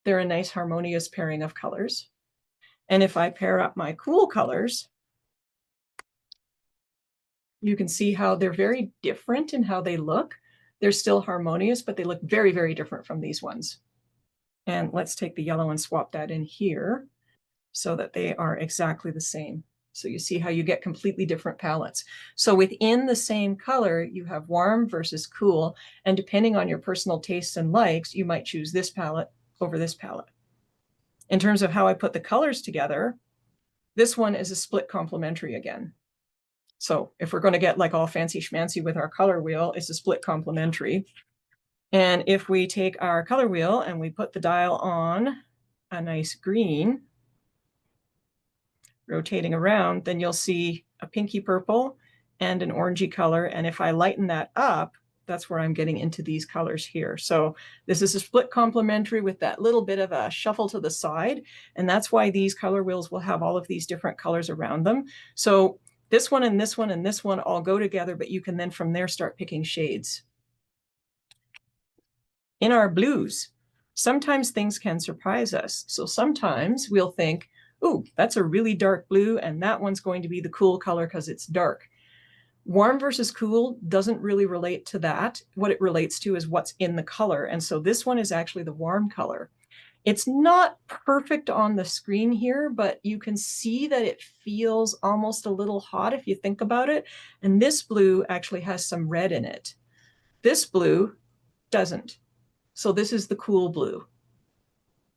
they're a nice harmonious pairing of colors. And if I pair up my cool colors, you can see how they're very different in how they look. They're still harmonious, but they look very, very different from these ones. And let's take the yellow and swap that in here so that they are exactly the same. So you see how you get completely different palettes. So within the same color, you have warm versus cool. And depending on your personal tastes and likes, you might choose this palette over this palette. In terms of how I put the colors together, this one is a split complementary again. So if we're going to get like all fancy schmancy with our color wheel, it's a split complementary. And if we take our color wheel and we put the dial on a nice green, rotating around, then you'll see a pinky purple and an orangey color. And if I lighten that up, that's where I'm getting into these colors here. So this is a split complementary with that little bit of a shuffle to the side. And that's why these color wheels will have all of these different colors around them. So this one and this one and this one all go together, but you can then from there start picking shades. In our blues, sometimes things can surprise us. So sometimes we'll think, ooh, that's a really dark blue, and that one's going to be the cool color because it's dark. Warm versus cool doesn't really relate to that. What it relates to is what's in the color. And so this one is actually the warm color. It's not perfect on the screen here, but you can see that it feels almost a little hot if you think about it. And this blue actually has some red in it. This blue doesn't. So this is the cool blue.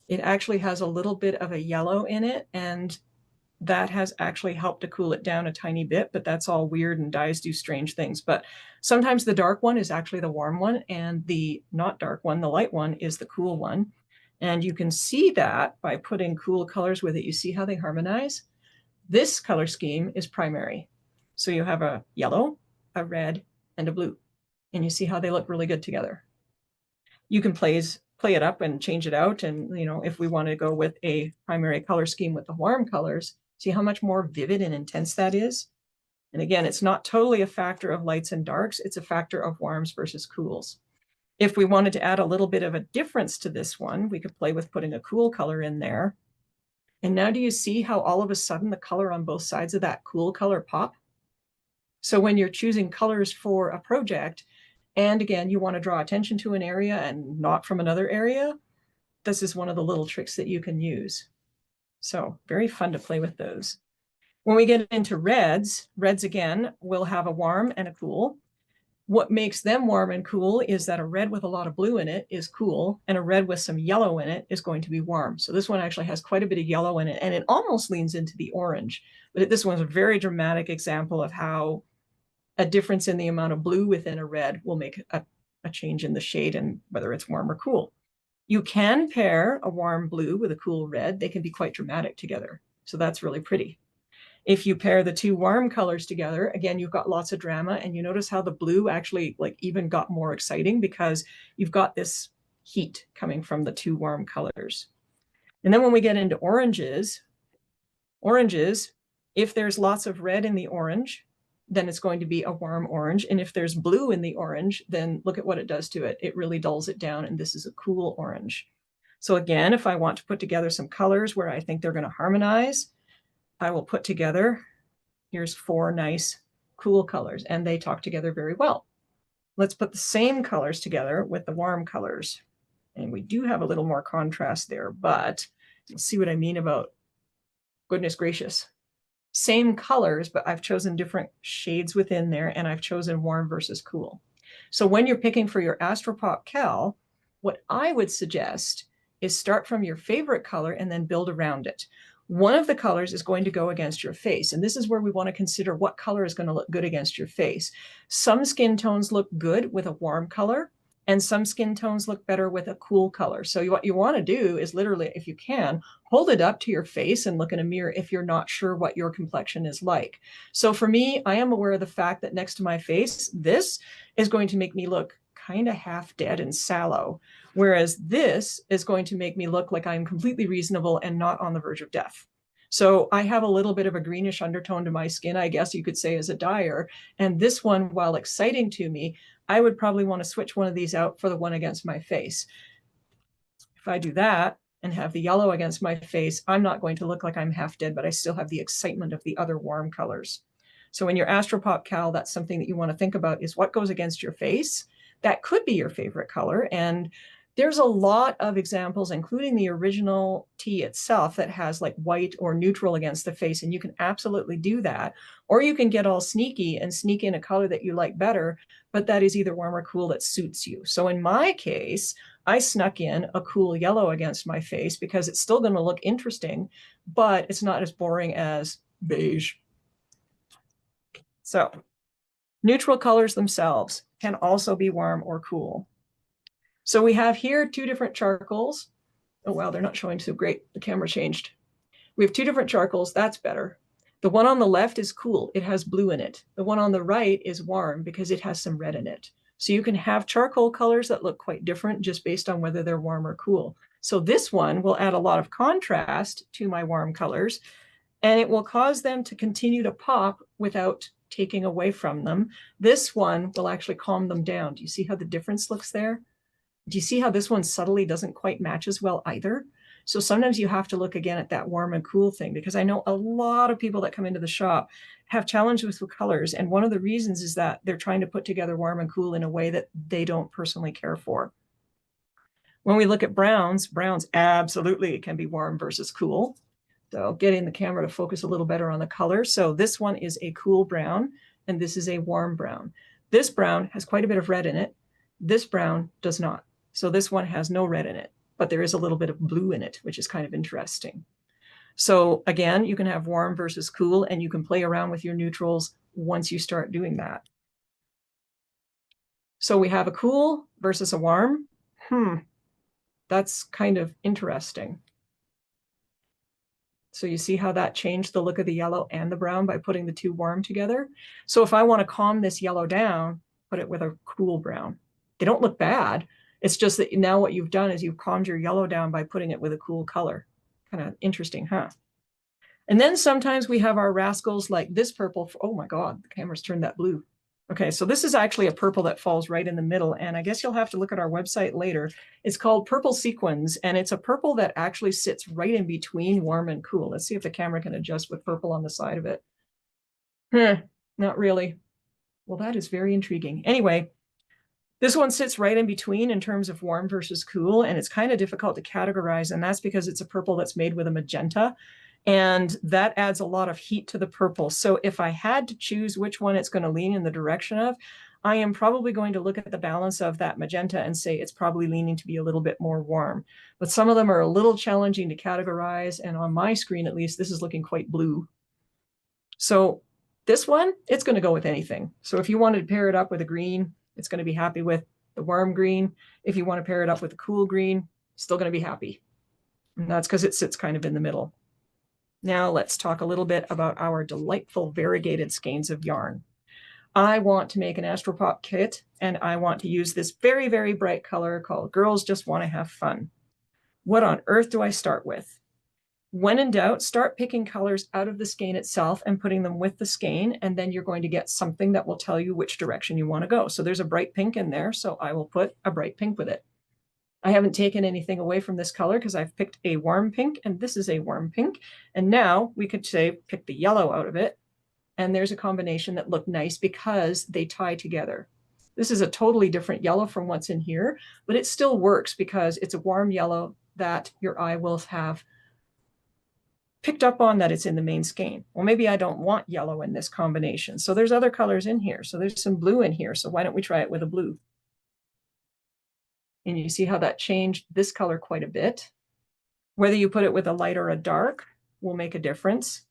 It actually has a little bit of a yellow in it, and that has actually helped to cool it down a tiny bit, but that's all weird and dyes do strange things. But sometimes the dark one is actually the warm one, and the not dark one, the light one, is the cool one. And you can see that by putting cool colors with it. You see how they harmonize? This color scheme is primary. So you have a yellow, a red, and a blue. And you see how they look really good together. You can play it up and change it out. And, if we want to go with a primary color scheme with the warm colors, see how much more vivid and intense that is? And again, it's not totally a factor of lights and darks. It's a factor of warms versus cools. If we wanted to add a little bit of a difference to this one, we could play with putting a cool color in there. And now do you see how all of a sudden the color on both sides of that cool color pop? So when you're choosing colors for a project, and again, you want to draw attention to an area and not from another area, this is one of the little tricks that you can use. So very fun to play with those. When we get into reds again will have a warm and a cool. What makes them warm and cool is that a red with a lot of blue in it is cool, and a red with some yellow in it is going to be warm. So this one actually has quite a bit of yellow in it, and it almost leans into the orange. But this one's a very dramatic example of how a difference in the amount of blue within a red will make a change in the shade and whether it's warm or cool. You can pair a warm blue with a cool red. They can be quite dramatic together. So that's really pretty. If you pair the two warm colors together, again, you've got lots of drama, and you notice how the blue actually even got more exciting because you've got this heat coming from the two warm colors. And then when we get into oranges, if there's lots of red in the orange, then it's going to be a warm orange. And if there's blue in the orange, then look at what it does to it. It really dulls it down, and this is a cool orange. So again, if I want to put together some colors where I think they're going to harmonize, I will put together, here's 4 nice cool colors, and they talk together very well. Let's put the same colors together with the warm colors. And we do have a little more contrast there, but you'll see what I mean about, goodness gracious. Same colors, but I've chosen different shades within there, and I've chosen warm versus cool. So when you're picking for your Astropop Cal, what I would suggest is start from your favorite color and then build around it. One of the colors is going to go against your face, and this is where we want to consider what color is going to look good against your face. Some skin tones look good with a warm color, and some skin tones look better with a cool color. So what you want to do is literally, if you can, hold it up to your face and look in a mirror if you're not sure what your complexion is like. So for me, I am aware of the fact that next to my face, this is going to make me look kind of half dead and sallow, whereas this is going to make me look like I'm completely reasonable and not on the verge of death. So I have a little bit of a greenish undertone to my skin, I guess you could say, as a dyer. And this one, while exciting to me, I would probably want to switch one of these out for the one against my face. If I do that and have the yellow against my face, I'm not going to look like I'm half dead, but I still have the excitement of the other warm colors. So in your Astropop Cal, that's something that you want to think about, is what goes against your face. That could be your favorite color. And there's a lot of examples, including the original tea itself, that has like white or neutral against the face. And you can absolutely do that. Or you can get all sneaky and sneak in a color that you like better, but that is either warm or cool that suits you. So in my case, I snuck in a cool yellow against my face because it's still going to look interesting, but it's not as boring as beige. So neutral colors themselves can also be warm or cool. So we have here 2 different charcoals. Oh, wow, they're not showing so great. The camera changed. We have 2 different charcoals. That's better. The one on the left is cool. It has blue in it. The one on the right is warm because it has some red in it. So you can have charcoal colors that look quite different just based on whether they're warm or cool. So this one will add a lot of contrast to my warm colors, and it will cause them to continue to pop without taking away from them. This one will actually calm them down. Do you see how the difference looks there? Do you see how this one subtly doesn't quite match as well either? So sometimes you have to look again at that warm and cool thing, because I know a lot of people that come into the shop have challenges with colors. And one of the reasons is that they're trying to put together warm and cool in a way that they don't personally care for. When we look at browns absolutely can be warm versus cool. So getting the camera to focus a little better on the color. So this one is a cool brown, and this is a warm brown. This brown has quite a bit of red in it. This brown does not. So this one has no red in it, but there is a little bit of blue in it, which is kind of interesting. So again, you can have warm versus cool, and you can play around with your neutrals once you start doing that. So we have a cool versus a warm. That's kind of interesting. So you see how that changed the look of the yellow and the brown by putting the two warm together. So if I want to calm this yellow down, put it with a cool brown. They don't look bad. It's just that now what you've done is you've calmed your yellow down by putting it with a cool color. Kind of interesting, huh? And then sometimes we have our rascals like this purple. Oh my God, the camera's turned that blue. Okay, so this is actually a purple that falls right in the middle, and I guess you'll have to look at our website later. It's called Purple Sequins, and it's a purple that actually sits right in between warm and cool. Let's see if the camera can adjust with purple on the side of it. Not really. Well, that is very intriguing. Anyway, this one sits right in between in terms of warm versus cool, and it's kind of difficult to categorize, and that's because it's a purple that's made with a magenta. And that adds a lot of heat to the purple. So if I had to choose which one it's going to lean in the direction of, I am probably going to look at the balance of that magenta and say it's probably leaning to be a little bit more warm. But some of them are a little challenging to categorize. And on my screen, at least, this is looking quite blue. So this one, it's going to go with anything. So if you wanted to pair it up with a green, it's going to be happy with the warm green. If you want to pair it up with a cool green, still going to be happy. And that's because it sits kind of in the middle. Now let's talk a little bit about our delightful variegated skeins of yarn. I want to make an Astropop kit, and I want to use this very, very bright color called Girls Just Want to Have Fun. What on earth do I start with? When in doubt, start picking colors out of the skein itself and putting them with the skein, and then you're going to get something that will tell you which direction you want to go. So there's a bright pink in there, so I will put a bright pink with it. I haven't taken anything away from this color because I've picked a warm pink, and this is a warm pink. And now we could say pick the yellow out of it, and there's a combination that looked nice because they tie together. This is a totally different yellow from what's in here, but it still works because it's a warm yellow that your eye will have picked up on that it's in the main skein. Well, maybe I don't want yellow in this combination. So there's other colors in here. So there's some blue in here. So why don't we try it with a blue? And you see how that changed this color quite a bit. Whether you put it with a light or a dark will make a difference.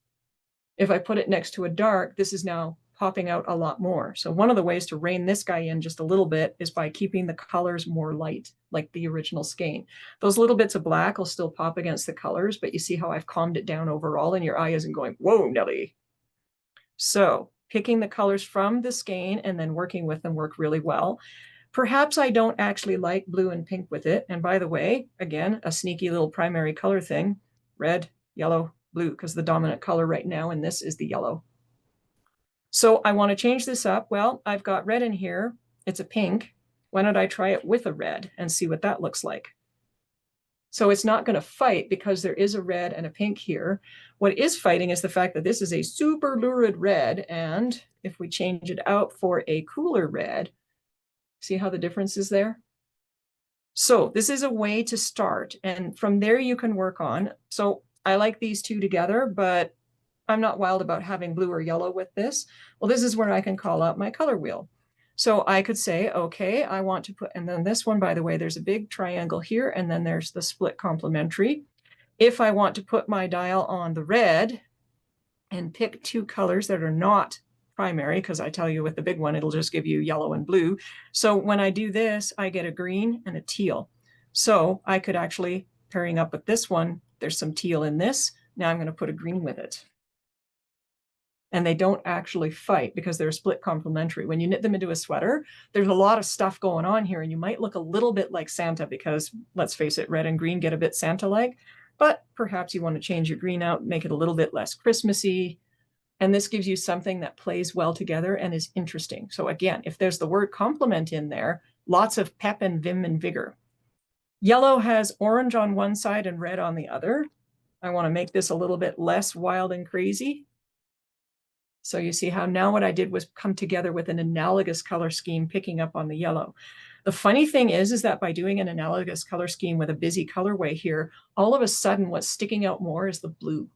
If I put it next to a dark, this is now popping out a lot more. So one of the ways to rein this guy in just a little bit is by keeping the colors more light, like the original skein. Those little bits of black will still pop against the colors, but you see how I've calmed it down overall, and your eye isn't going, whoa, Nelly. So picking the colors from the skein and then working with them work really well. Perhaps I don't actually like blue and pink with it. And by the way, again, a sneaky little primary color thing, red, yellow, blue, because the dominant color right now in this is the yellow. So I want to change this up. Well, I've got red in here. It's a pink. Why don't I try it with a red and see what that looks like? So it's not going to fight because there is a red and a pink here. What is fighting is the fact that this is a super lurid red. And if we change it out for a cooler red, see how the difference is there? So this is a way to start, and from there you can work on. So I like these two together, but I'm not wild about having blue or yellow with this. Well, this is where I can call out my color wheel. So I could say, okay, I want to put, and then this one, by the way, there's a big triangle here, and then there's the split complementary. If I want to put my dial on the red and pick two colors that are not primary, because I tell you with the big one, it'll just give you yellow and blue. So when I do this, I get a green and a teal. So I could actually, pairing up with this one, there's some teal in this. Now I'm going to put a green with it. And they don't actually fight because they're split complementary. When you knit them into a sweater, there's a lot of stuff going on here, and you might look a little bit like Santa because, let's face it, red and green get a bit Santa-like. But perhaps you want to change your green out, make it a little bit less Christmassy. And this gives you something that plays well together and is interesting. So again, if there's the word complement in there, lots of pep and vim and vigor. Yellow has orange on one side and red on the other. I want to make this a little bit less wild and crazy. So you see how now what I did was come together with an analogous color scheme picking up on the yellow. The funny thing is that by doing an analogous color scheme with a busy colorway here, all of a sudden what's sticking out more is the blue.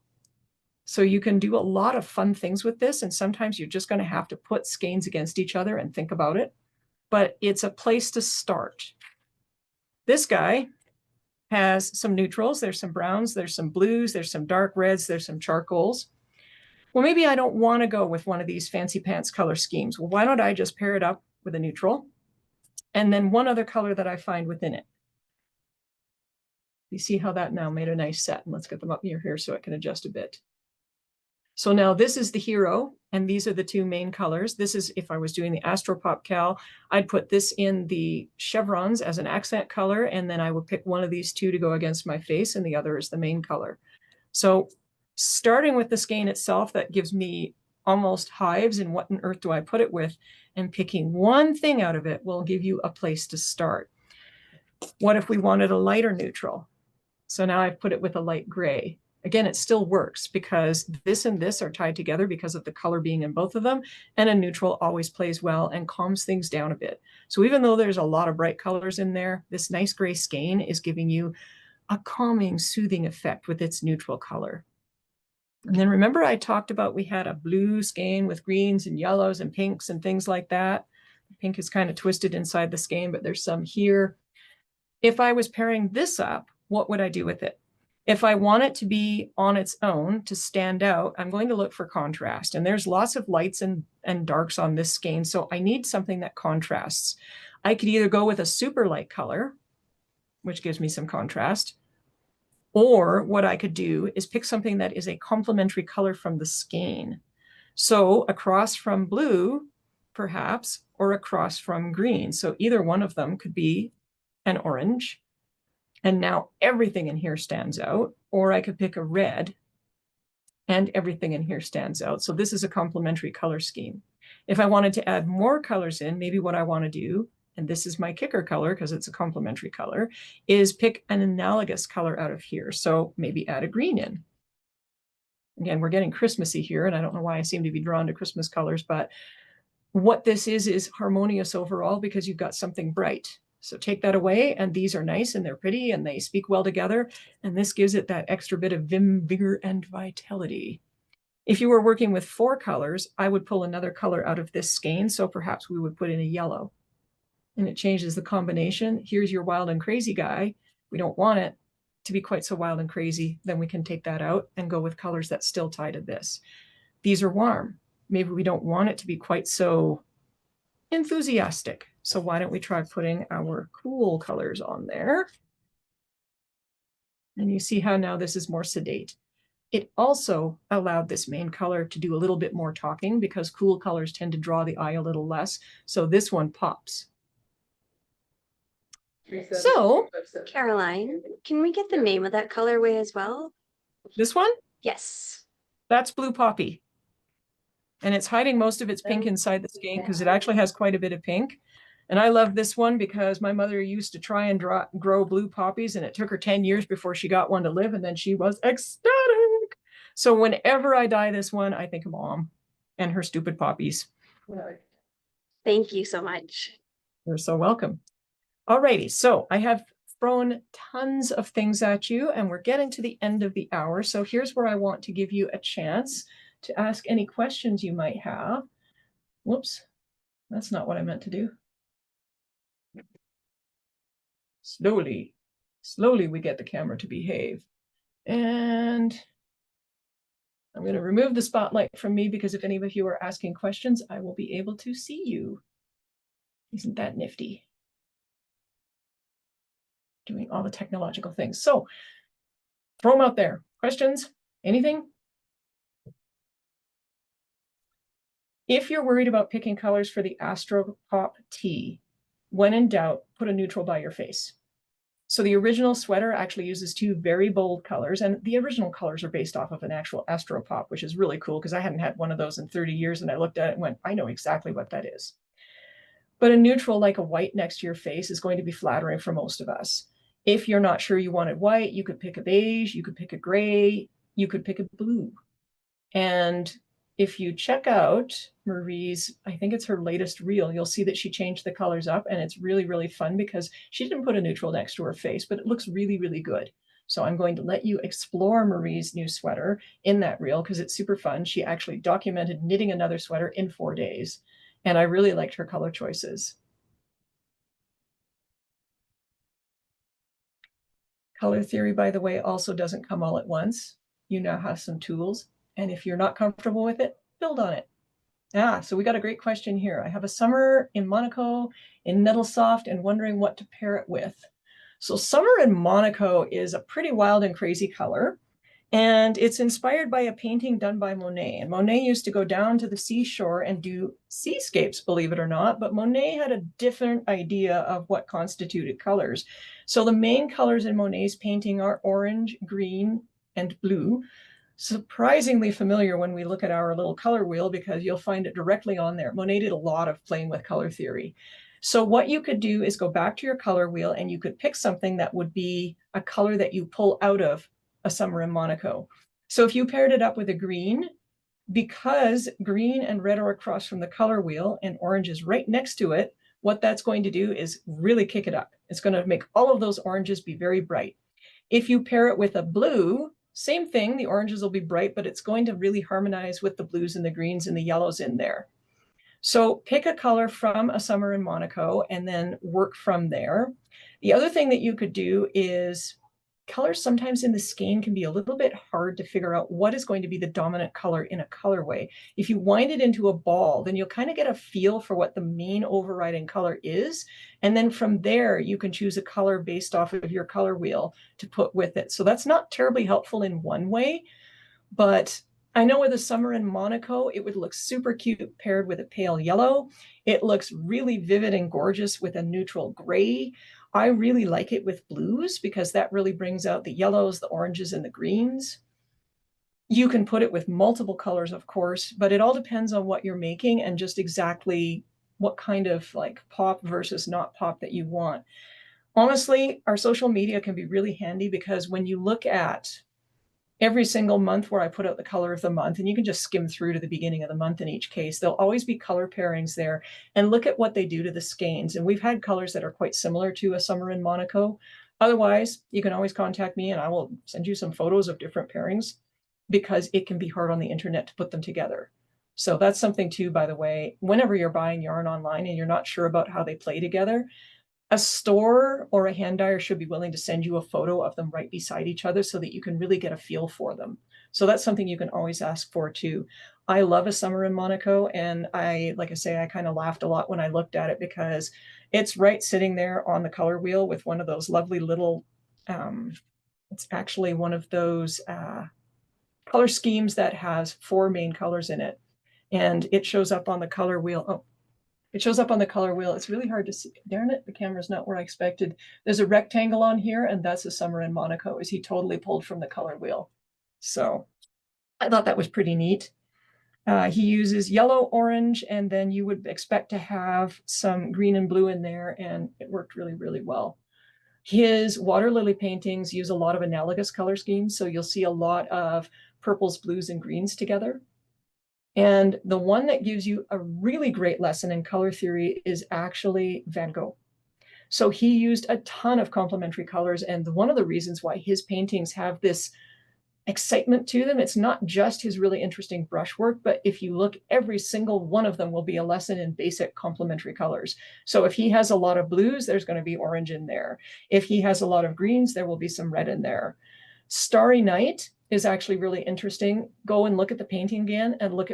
So you can do a lot of fun things with this, and sometimes you're just going to have to put skeins against each other and think about it. But it's a place to start. This guy has some neutrals, there's some browns, there's some blues, there's some dark reds, there's some charcoals. Well, maybe I don't want to go with one of these fancy pants color schemes. Well, why don't I just pair it up with a neutral and then one other color that I find within it? You see how that now made a nice set. And let's get them up here so it can adjust a bit. So now this is the hero, and these are the two main colors. This is, if I was doing the Astropop Cal, I'd put this in the chevrons as an accent color, and then I would pick one of these two to go against my face, and the other is the main color. So starting with the skein itself, that gives me almost hives, and what on earth do I put it with? And picking one thing out of it will give you a place to start. What if we wanted a lighter neutral? So now I've put it with a light gray. Again, it still works because this and this are tied together because of the color being in both of them, and a neutral always plays well and calms things down a bit. So even though there's a lot of bright colors in there, this nice gray skein is giving you a calming, soothing effect with its neutral color. And then remember I talked about we had a blue skein with greens and yellows and pinks and things like that. Pink is kind of twisted inside the skein, but there's some here. If I was pairing this up, what would I do with it? If I want it to be on its own to stand out, I'm going to look for contrast. And there's lots of lights and darks on this skein, so I need something that contrasts. I could either go with a super light color, which gives me some contrast, or what I could do is pick something that is a complementary color from the skein. So across from blue, perhaps, or across from green. So either one of them could be an orange. And now everything in here stands out. Or I could pick a red and everything in here stands out. So this is a complementary color scheme. If I wanted to add more colors in, maybe what I want to do, and this is my kicker color because it's a complementary color, is pick an analogous color out of here. So maybe add a green in. Again, we're getting Christmassy here, and I don't know why I seem to be drawn to Christmas colors, but what this is harmonious overall because you've got something bright. So take that away, and these are nice and they're pretty and they speak well together. And this gives it that extra bit of vim, vigor, and vitality. If you were working with 4 colors, I would pull another color out of this skein. So perhaps we would put in a yellow. And it changes the combination. Here's your wild and crazy guy. We don't want it to be quite so wild and crazy. Then we can take that out and go with colors that still tie to this. These are warm. Maybe we don't want it to be quite so enthusiastic. So why don't we try putting our cool colors on there? And you see how now this is more sedate. It also allowed this main color to do a little bit more talking because cool colors tend to draw the eye a little less. So this one pops. So, Caroline, can we get the name of that colorway as well? This one? Yes. That's Blue Poppy. And it's hiding most of its pink inside the skein because it actually has quite a bit of pink. And I love this one because my mother used to try and grow blue poppies, and it took her 10 years before she got one to live, and then she was ecstatic. So whenever I dye this one, I think of Mom and her stupid poppies. Thank you so much. You're so welcome. Alrighty, so I have thrown tons of things at you, and we're getting to the end of the hour. So here's where I want to give you a chance to ask any questions you might have. Whoops, that's not what I meant to do. Slowly we get the camera to behave. And I'm going to remove the spotlight from me because if any of you are asking questions, I will be able to see you. Isn't that nifty? Doing all the technological things. So throw them out there. Questions? Anything? If you're worried about picking colors for the Astropop Tee, when in doubt, put a neutral by your face. So the original sweater actually uses 2 very bold colors, and the original colors are based off of an actual Astropop, which is really cool because I hadn't had one of those in 30 years, and I looked at it and went, I know exactly what that is. But a neutral like a white next to your face is going to be flattering for most of us. If you're not sure you wanted white, you could pick a beige, you could pick a gray, you could pick a blue. And if you check out Marie's, I think it's her latest reel, you'll see that she changed the colors up, and it's really, really fun because she didn't put a neutral next to her face, but it looks really, really good. So I'm going to let you explore Marie's new sweater in that reel because it's super fun. She actually documented knitting another sweater in 4 days, and I really liked her color choices. Color theory, by the way, also doesn't come all at once. You now have some tools, and if you're not comfortable with it, build on it. So we got a great question here. I have a summer in Monaco in Nettlesoft and wondering what to pair it with. So summer in Monaco is a pretty wild and crazy color. And it's inspired by a painting done by Monet. And Monet used to go down to the seashore and do seascapes, believe it or not. But Monet had a different idea of what constituted colors. So the main colors in Monet's painting are orange, green, and blue. Surprisingly familiar when we look at our little color wheel because you'll find it directly on there. Monet did a lot of playing with color theory. So what you could do is go back to your color wheel and you could pick something that would be a color that you pull out of a summer in Monaco. So if you paired it up with a green, because green and red are across from the color wheel and orange is right next to it, what that's going to do is really kick it up. It's going to make all of those oranges be very bright. If you pair it with a blue, same thing, the oranges will be bright, but it's going to really harmonize with the blues and the greens and the yellows in there. So pick a color from a summer in Monaco and then work from there. The other thing that you could do is colors sometimes in the skein can be a little bit hard to figure out what is going to be the dominant color in a colorway. If you wind it into a ball, then you'll kind of get a feel for what the main overriding color is. And then from there, you can choose a color based off of your color wheel to put with it. So that's not terribly helpful in one way, but I know with a summer in Monaco, it would look super cute paired with a pale yellow. It looks really vivid and gorgeous with a neutral gray. I really like it with blues because that really brings out the yellows, the oranges, and the greens. You can put it with multiple colors, of course, but it all depends on what you're making and just exactly what kind of like pop versus not pop that you want. Honestly, our social media can be really handy because when you look at every single month where I put out the color of the month, and you can just skim through to the beginning of the month in each case, there'll always be color pairings there, and look at what they do to the skeins. And we've had colors that are quite similar to a summer in Monaco. Otherwise, you can always contact me and I will send you some photos of different pairings because it can be hard on the internet to put them together. So that's something too, by the way, whenever you're buying yarn online and you're not sure about how they play together, a store or a hand dyer should be willing to send you a photo of them right beside each other so that you can really get a feel for them. So that's something you can always ask for too. I love a summer in Monaco, and like I say, I kind of laughed a lot when I looked at it because it's right sitting there on the color wheel with one of those lovely little, it's actually one of those color schemes that has 4 main colors in it. And it shows up on the color wheel. Oh, it shows up on the color wheel. It's really hard to see. Darn it, the camera's not where I expected. There's a rectangle on here, and that's a summer in Monaco, is he totally pulled from the color wheel. So I thought that was pretty neat. He uses yellow, orange, and then you would expect to have some green and blue in there, and it worked really, really well. His water lily paintings use a lot of analogous color schemes, so you'll see a lot of purples, blues, and greens together. And the one that gives you a really great lesson in color theory is actually Van Gogh. So he used a ton of complementary colors. And one of the reasons why his paintings have this excitement to them, it's not just his really interesting brushwork, but if you look, every single one of them will be a lesson in basic complementary colors. So if he has a lot of blues, there's going to be orange in there. If he has a lot of greens, there will be some red in there. Starry Night is actually really interesting. Go and look at the painting again and look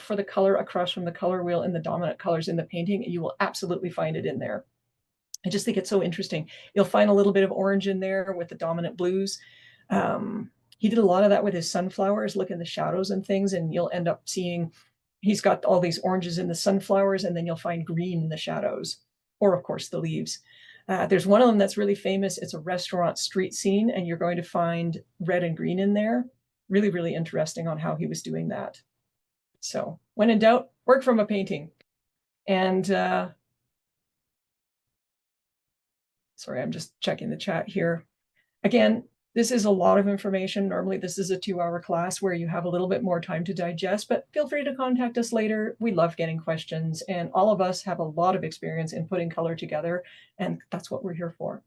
for the color across from the color wheel in the dominant colors in the painting, and you will absolutely find it in there. I just think it's so interesting. You'll find a little bit of orange in there with the dominant blues. He did a lot of that with his sunflowers. Look in the shadows and things, and you'll end up seeing he's got all these oranges in the sunflowers, and then you'll find green in the shadows, or of course the leaves. There's one of them that's really famous. It's a restaurant street scene, and you're going to find red and green in there. Really, really interesting on how he was doing that. So when in doubt, work from a painting. And sorry, I'm just checking the chat here. Again, this is a lot of information. Normally this is a 2-hour class where you have a little bit more time to digest, but feel free to contact us later. We love getting questions, and all of us have a lot of experience in putting color together, and that's what we're here for.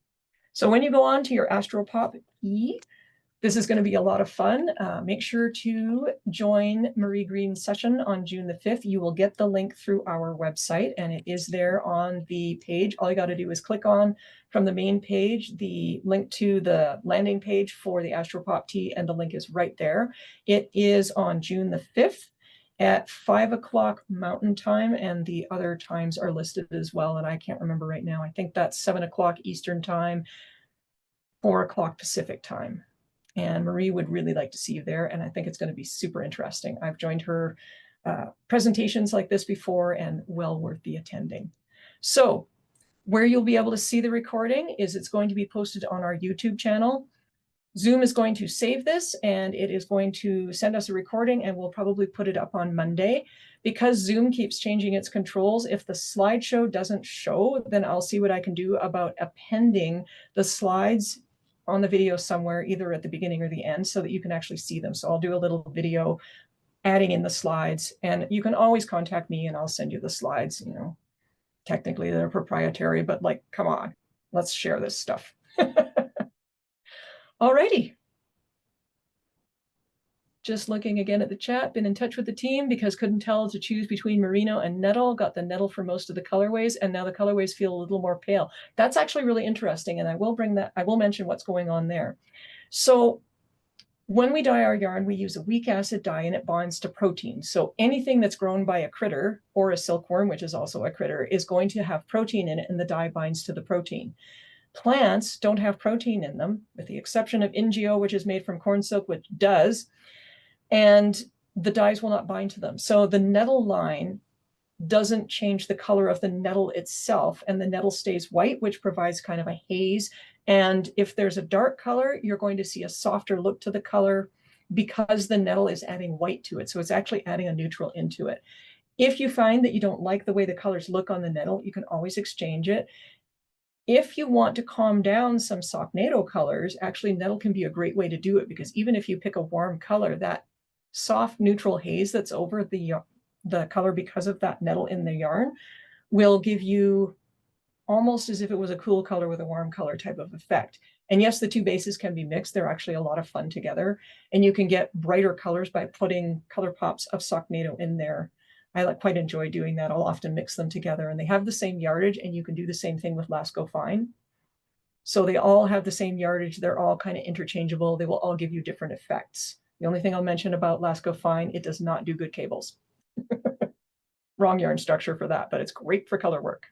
So when you go on to your Astropop E, This is going to be a lot of fun. Make sure to join Marie Green's session on June the 5th. You will get the link through our website, and it is there on the page. All you got to do is click on from the main page the link to the landing page for the Astropop Tea, and the link is right there. It is on June the 5th at 5 o'clock Mountain Time, and the other times are listed as well, and I can't remember right now. I think that's 7 o'clock Eastern Time, 4 o'clock Pacific Time. And Marie would really like to see you there, and I think it's going to be super interesting. I've joined her presentations like this before, and well worth the attending. So where you'll be able to see the recording is it's going to be posted on our YouTube channel. Zoom is going to save this, and it is going to send us a recording, and we'll probably put it up on Monday. Because Zoom keeps changing its controls, if the slideshow doesn't show, then I'll see what I can do about appending the slides on the video somewhere, either at the beginning or the end, so that you can actually see them. So I'll do a little video adding in the slides, and you can always contact me and I'll send you the slides. You know, technically they're proprietary, but like, come on, let's share this stuff. Alrighty. Just looking again at the chat, been in touch with the team because couldn't tell to choose between merino and nettle. Got the nettle for most of the colorways, and now the colorways feel a little more pale. That's actually really interesting, and I will mention what's going on there. So when we dye our yarn, we use a weak acid dye, and it bonds to protein. So anything that's grown by a critter or a silkworm, which is also a critter, is going to have protein in it, and the dye binds to the protein. Plants don't have protein in them, with the exception of Ingeo, which is made from corn silk, which does, and the dyes will not bind to them. So the nettle line doesn't change the color of the nettle itself, and the nettle stays white, which provides kind of a haze. And if there's a dark color, you're going to see a softer look to the color because the nettle is adding white to it. So it's actually adding a neutral into it. If you find that you don't like the way the colors look on the nettle, you can always exchange it. If you want to calm down some Socknado colors, actually nettle can be a great way to do it, because even if you pick a warm color, that soft neutral haze that's over the color because of that nettle in the yarn will give you almost as if it was a cool color with a warm color type of effect. And yes, the two bases can be mixed. They're actually a lot of fun together, and you can get brighter colors by putting color pops of Socknado in there. I quite enjoy doing that. I'll often mix them together, and they have the same yardage, and you can do the same thing with Lasco Fine. So they all have the same yardage. They're all kind of interchangeable. They will all give you different effects. The only thing I'll mention about Lasco Fine, it does not do good cables. Wrong yarn structure for that, but it's great for color work.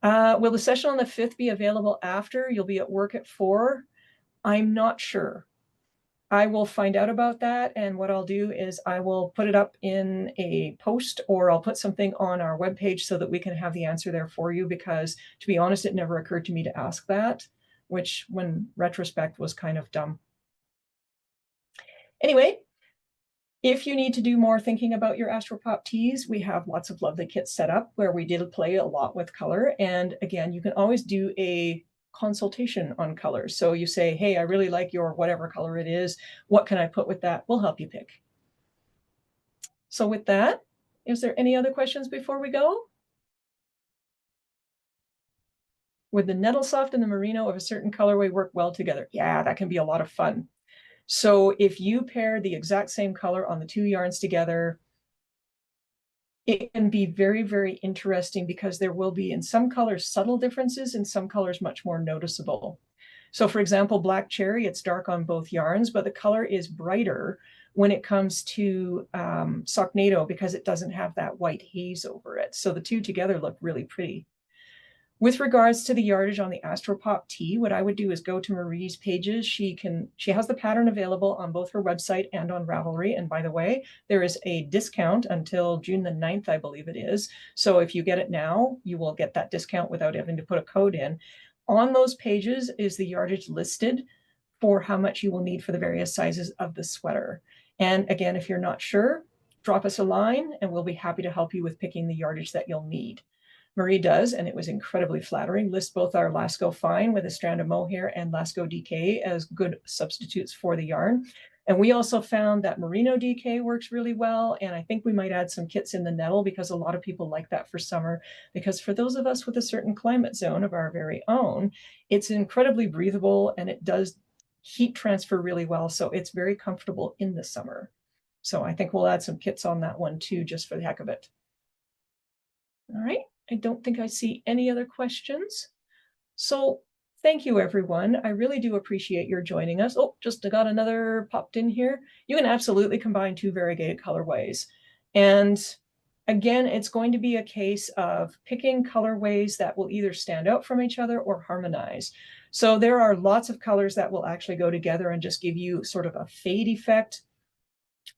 Will the session on the 5th be available after? You'll be at work at 4. I'm not sure. I will find out about that, and what I'll do is I will put it up in a post, or I'll put something on our webpage so that we can have the answer there for you, because to be honest, it never occurred to me to ask that, which when retrospect was kind of dumb. Anyway, if you need to do more thinking about your Astropop teas, we have lots of lovely kits set up where we did play a lot with color. And again, you can always do a consultation on colors. So you say, hey, I really like your whatever color it is. What can I put with that? We'll help you pick. So with that, is there any other questions before we go? Would the nettle soft and the merino of a certain colorway work well together? Yeah, that can be a lot of fun. So if you pair the exact same color on the two yarns together, it can be very, very interesting, because there will be in some colors subtle differences, in some colors much more noticeable. So for example, black cherry, it's dark on both yarns, but the color is brighter when it comes to Socknado, because it doesn't have that white haze over it. So the two together look really pretty. With regards to the yardage on the Astropop Tea, what I would do is go to Marie's pages. She has the pattern available on both her website and on Ravelry. And by the way, there is a discount until June the 9th, I believe it is. So if you get it now, you will get that discount without having to put a code in. On those pages is the yardage listed for how much you will need for the various sizes of the sweater. And again, if you're not sure, drop us a line and we'll be happy to help you with picking the yardage that you'll need. Marie does, and it was incredibly flattering, list both our Lasco Fine with a strand of mohair and Lasco DK as good substitutes for the yarn. And we also found that merino DK works really well, and I think we might add some kits in the nettle, because a lot of people like that for summer, because for those of us with a certain climate zone of our very own, it's incredibly breathable, and it does heat transfer really well. So it's very comfortable in the summer. So I think we'll add some kits on that one too, just for the heck of it. All right, I don't think I see any other questions. So thank you, everyone. I really do appreciate your joining us. Oh, just got another popped in here. You can absolutely combine two variegated colorways. And again, it's going to be a case of picking colorways that will either stand out from each other or harmonize. So there are lots of colors that will actually go together and just give you sort of a fade effect.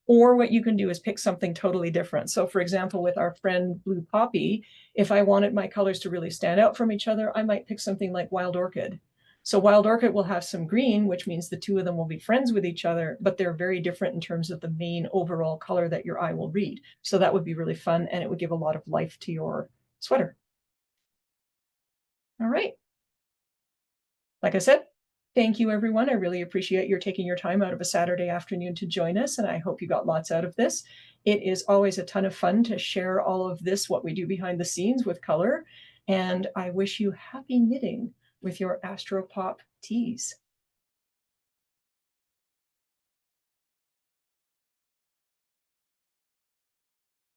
Or what you can do is pick something totally different. So for example, with our friend Blue Poppy, if I wanted my colors to really stand out from each other, I might pick something like Wild Orchid. So Wild Orchid will have some green, which means the two of them will be friends with each other, but they're very different in terms of the main overall color that your eye will read. So that would be really fun, and it would give a lot of life to your sweater. All right. Like I said, thank you, everyone. I really appreciate your taking your time out of a Saturday afternoon to join us, and I hope you got lots out of this. It is always a ton of fun to share all of this, what we do behind the scenes with color, and I wish you happy knitting with your Astro Pop tees.